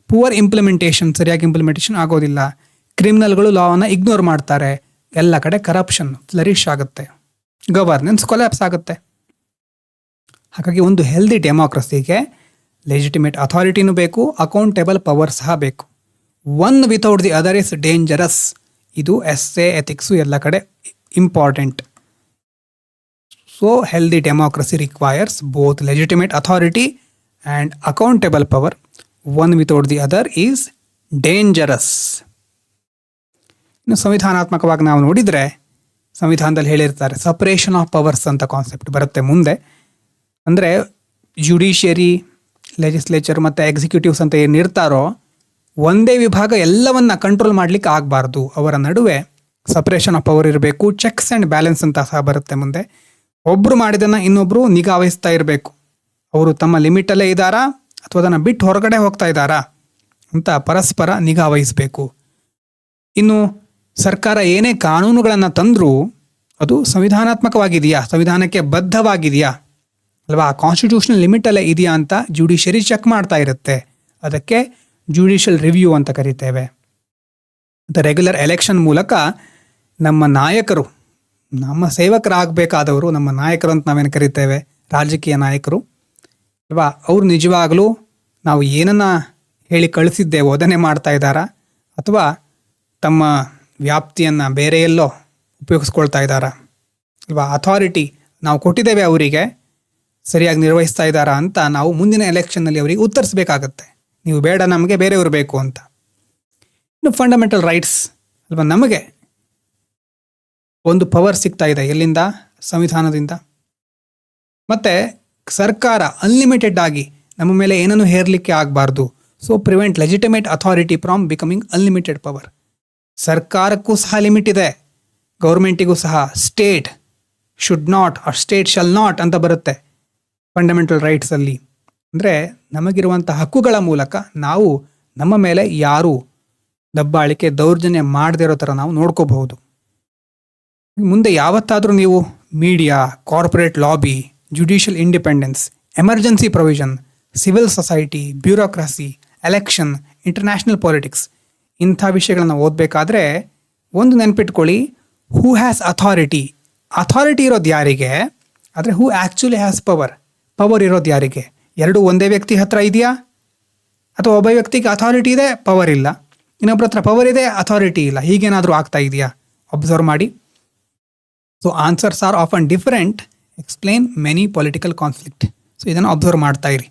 ಪುವರ್ ಇಂಪ್ಲಿಮೆಂಟೇಷನ್, ಸರಿಯಾಗಿ ಇಂಪ್ಲಿಮೆಂಟೇಷನ್ ಆಗೋದಿಲ್ಲ. ಕ್ರಿಮಿನಲ್ಗಳು ಲಾವನ್ನು ಇಗ್ನೋರ್ ಮಾಡ್ತಾರೆ. ಎಲ್ಲ ಕಡೆ ಕರಪ್ಷನ್ ಫ್ಲರಿಶ್ ಆಗುತ್ತೆ, ಗವರ್ನೆನ್ಸ್ ಕೊಲ್ಯಾಪ್ಸ್ ಆಗುತ್ತೆ. ಹಾಗಾಗಿ ಒಂದು ಹೆಲ್ದಿ ಡೆಮೋಕ್ರಸಿಗೆ ಲೆಜಿಟಿಮೇಟ್ ಅಥಾರಿಟಿನೂ ಬೇಕು, ಅಕೌಂಟೇಬಲ್ ಪವರ್ ಸಹ ಬೇಕು. One without the other is dangerous. ಇದು ಎಸ್ಸೆ, ಎಥಿಕ್ಸು ಎಲ್ಲ ಕಡೆ important. So healthy democracy requires both legitimate authority and accountable power. One without the other is dangerous. ಇನ್ನು ಸಂವಿಧಾನಾತ್ಮಕವಾಗಿ ನಾವು ನೋಡಿದರೆ, ಸಂವಿಧಾನದಲ್ಲಿ ಹೇಳಿರ್ತಾರೆ ಸಪರೇಷನ್ ಆಫ್ ಪವರ್ಸ್ ಅಂತ ಕಾನ್ಸೆಪ್ಟ್ ಬರುತ್ತೆ ಮುಂದೆ. ಅಂದರೆ ಜುಡಿಷಿಯರಿ, ಲೆಜಿಸ್ಲೇಚರ್ ಮತ್ತು ಎಕ್ಸಿಕ್ಯೂಟಿವ್ಸ್ ಅಂತ ಏನಿರ್ತಾರೋ, ಒಂದೇ ವಿಭಾಗ ಎಲ್ಲವನ್ನ ಕಂಟ್ರೋಲ್ ಮಾಡಲಿಕ್ಕೆ ಆಗಬಾರ್ದು. ಅವರ ನಡುವೆ ಸಪರೇಷನ್ ಆಫ್ ಪವರ್ ಇರಬೇಕು. ಚೆಕ್ಸ್ ಆ್ಯಂಡ್ ಬ್ಯಾಲೆನ್ಸ್ ಅಂತ ಸಹ ಬರುತ್ತೆ ಮುಂದೆ. ಒಬ್ಬರು ಮಾಡಿದನ್ನು ಇನ್ನೊಬ್ಬರು ನಿಗಾ ವಹಿಸ್ತಾ ಇರಬೇಕು. ಅವರು ತಮ್ಮ ಲಿಮಿಟಲ್ಲೇ ಇದ್ದಾರಾ ಅಥವಾ ಅದನ್ನು ಬಿಟ್ಟು ಹೊರಗಡೆ ಹೋಗ್ತಾ ಇದ್ದಾರಾ ಅಂತ ಪರಸ್ಪರ ನಿಗಾ ವಹಿಸಬೇಕು. ಇನ್ನು ಸರ್ಕಾರ ಏನೇ ಕಾನೂನುಗಳನ್ನು ತಂದರೂ ಅದು ಸಂವಿಧಾನಾತ್ಮಕವಾಗಿದೆಯಾ, ಸಂವಿಧಾನಕ್ಕೆ ಬದ್ಧವಾಗಿದೆಯಾ ಅಲ್ವಾ, ಕಾನ್ಸ್ಟಿಟ್ಯೂಷನಲ್ ಲಿಮಿಟಲ್ಲೇ ಇದೆಯಾ ಅಂತ ಜುಡಿಷಿಯರಿ ಚೆಕ್ ಮಾಡ್ತಾ ಇರುತ್ತೆ. ಅದಕ್ಕೆ ಜುಡಿಷಿಯಲ್ ರಿವ್ಯೂ ಅಂತ ಕರಿತೇವೆ. ಮತ್ತು ರೆಗ್ಯುಲರ್ ಎಲೆಕ್ಷನ್ ಮೂಲಕ ನಮ್ಮ ನಾಯಕರು, ನಮ್ಮ ಸೇವಕರಾಗಬೇಕಾದವರು, ನಮ್ಮ ನಾಯಕರು ಅಂತ ನಾವೇನು ಕರಿತೇವೆ, ರಾಜಕೀಯ ನಾಯಕರು ಅಲ್ವಾ, ಅವರು ನಿಜವಾಗಲೂ ನಾವು ಏನನ್ನು ಹೇಳಿ ಕಳಿಸಿದ್ದೇವೋ ಅದನ್ನೇ ಮಾಡ್ತಾ ಇದ್ದಾರಾ ಅಥವಾ ತಮ್ಮ ವ್ಯಾಪ್ತಿಯನ್ನು ಬೇರೆ ಎಲ್ಲೋ ಉಪಯೋಗಿಸ್ಕೊಳ್ತಾ ಇದ್ದಾರಾ ಅಲ್ವಾ, ಅಥಾರಿಟಿ ನಾವು ಕೊಟ್ಟಿದ್ದೇವೆ ಅವರಿಗೆ ಸರಿಯಾಗಿ ನಿರ್ವಹಿಸ್ತಾ ಇದ್ದಾರಾ ಅಂತ ನಾವು ಮುಂದಿನ ಎಲೆಕ್ಷನ್ನಲ್ಲಿ ಅವರಿಗೆ ಉತ್ತರಿಸಬೇಕಾಗತ್ತೆ. ನೀವು ಬೇಡ, ನಮಗೆ ಬೇರೆಯವರು ಬೇಕು ಅಂತ. ಇನ್ನು ಫಂಡಮೆಂಟಲ್ ರೈಟ್ಸ್ ಅಲ್ವಾ, ನಮಗೆ ಒಂದು ಪವರ್ ಸಿಗ್ತಾ ಇದೆ ಎಲ್ಲಿಂದ? ಸಂವಿಧಾನದಿಂದ. ಮತ್ತು ಸರ್ಕಾರ ಅನ್ಲಿಮಿಟೆಡ್ ಆಗಿ ನಮ್ಮ ಮೇಲೆ ಏನನ್ನು ಹೇರಲಿಕ್ಕೆ ಆಗಬಾರ್ದು. So prevent legitimate authority from becoming unlimited power. ಸರ್ಕಾರಕ್ಕೂ ಸಹ ಲಿಮಿಟ್ ಇದೆ, ಗೌರ್ಮೆಂಟಿಗೂ ಸಹ. State should not or state shall not ಅಂತ ಬರುತ್ತೆ ಫಂಡಮೆಂಟಲ್ ರೈಟ್ಸಲ್ಲಿ. ಅಂದರೆ ನಮಗಿರುವಂಥ ಹಕ್ಕುಗಳ ಮೂಲಕ ನಾವು ನಮ್ಮ ಮೇಲೆ ಯಾರೂ ದಬ್ಬಾಳಿಕೆ, ದೌರ್ಜನ್ಯ ಮಾಡದೇ ಇರೋ ಥರ ನಾವು ನೋಡ್ಕೋಬಹುದು. ಮುಂದೆ ಯಾವತ್ತಾದರೂ ನೀವು media, corporate lobby, judicial independence, emergency provision, civil society, bureaucracy, election, international politics ಇಂಥ ವಿಷಯಗಳನ್ನು ಓದಬೇಕಾದ್ರೆ ಒಂದು ನೆನ್ಪಿಟ್ಕೊಳ್ಳಿ, ಹೂ ಹ್ಯಾಸ್ ಅಥಾರಿಟಿ, ಅಥಾರಿಟಿ ಇರೋದು ಯಾರಿಗೆ, ಆದರೆ ಹೂ ಆ್ಯಕ್ಚುಲಿ ಹ್ಯಾಸ್ ಪವರ್, ಪವರ್ ಇರೋದು ಯಾರಿಗೆ? ಎರಡು ಒಂದೇ ವ್ಯಕ್ತಿ ಹತ್ರ ಇದೆಯಾ? ಅಥವಾ ಒಬ್ಬ ವ್ಯಕ್ತಿಗೆ ಅಥಾರಿಟಿ ಇದೆ, ಪವರ್ ಇಲ್ಲ, ಇನ್ನೊಬ್ಬರ ಹತ್ರ ಪವರ್ ಇದೆ, ಅಥಾರಿಟಿ ಇಲ್ಲ, ಹೀಗೇನಾದರೂ ಆಗ್ತಾ ಇದೆಯಾ? ಅಬ್ಸರ್ವ್ ಮಾಡಿ. So answers R often different, explain many political conflict. So ಇದನ್ನು ಅಬ್ಸರ್ವ್ ಮಾಡ್ತಾ ಇರಿ.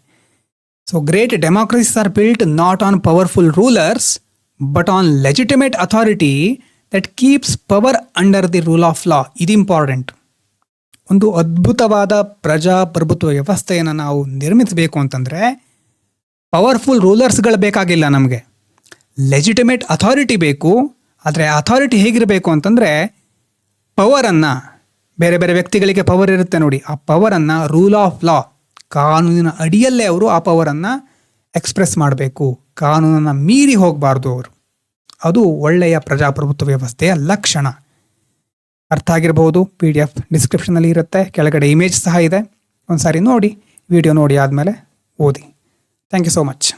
So great democracies R built not on powerful rulers but on legitimate authority that keeps power under the rule of law. ಇದು important. ಒಂದು ಅದ್ಭುತವಾದ ಪ್ರಜಾಪ್ರಭುತ್ವ ವ್ಯವಸ್ಥೆಯನ್ನು ನಾವು ನಿರ್ಮಿಸಬೇಕು ಅಂತಂದರೆ ಪವರ್ಫುಲ್ ರೂಲರ್ಸ್ಗಳು ಬೇಕಾಗಿಲ್ಲ, ನಮಗೆ ಲೆಜಿಟಿಮೇಟ್ ಅಥಾರಿಟಿ ಬೇಕು. ಆದರೆ ಅಥಾರಿಟಿ ಹೇಗಿರಬೇಕು ಅಂತಂದರೆ ಪವರನ್ನು, ಬೇರೆ ಬೇರೆ ವ್ಯಕ್ತಿಗಳಿಗೆ ಪವರ್ ಇರುತ್ತೆ ನೋಡಿ, ಆ ಪವರನ್ನು ರೂಲ್ ಆಫ್ ಲಾ, ಕಾನೂನಿನ ಅಡಿಯಲ್ಲೇ ಅವರು ಆ ಪವರನ್ನು ಎಕ್ಸ್ಪ್ರೆಸ್ ಮಾಡಬೇಕು, ಕಾನೂನನ್ನು ಮೀರಿ ಹೋಗಬಾರ್ದು ಅವರು. ಅದು ಒಳ್ಳೆಯ ಪ್ರಜಾಪ್ರಭುತ್ವ ವ್ಯವಸ್ಥೆಯ ಲಕ್ಷಣ. ಅರ್ಥ ಆಗಿರಬಹುದು. PDF ಡಿಸ್ಕ್ರಿಪ್ಷನಲ್ಲಿ ಇರುತ್ತೆ, ಕೆಳಗಡೆ ಇಮೇಜ್ ಸಹ ಇದೆ. ಒಂದು ಸಾರಿ ನೋಡಿ, ವಿಡಿಯೋ ನೋಡಿ ಆದಮೇಲೆ ಓದಿ. Thank you so much.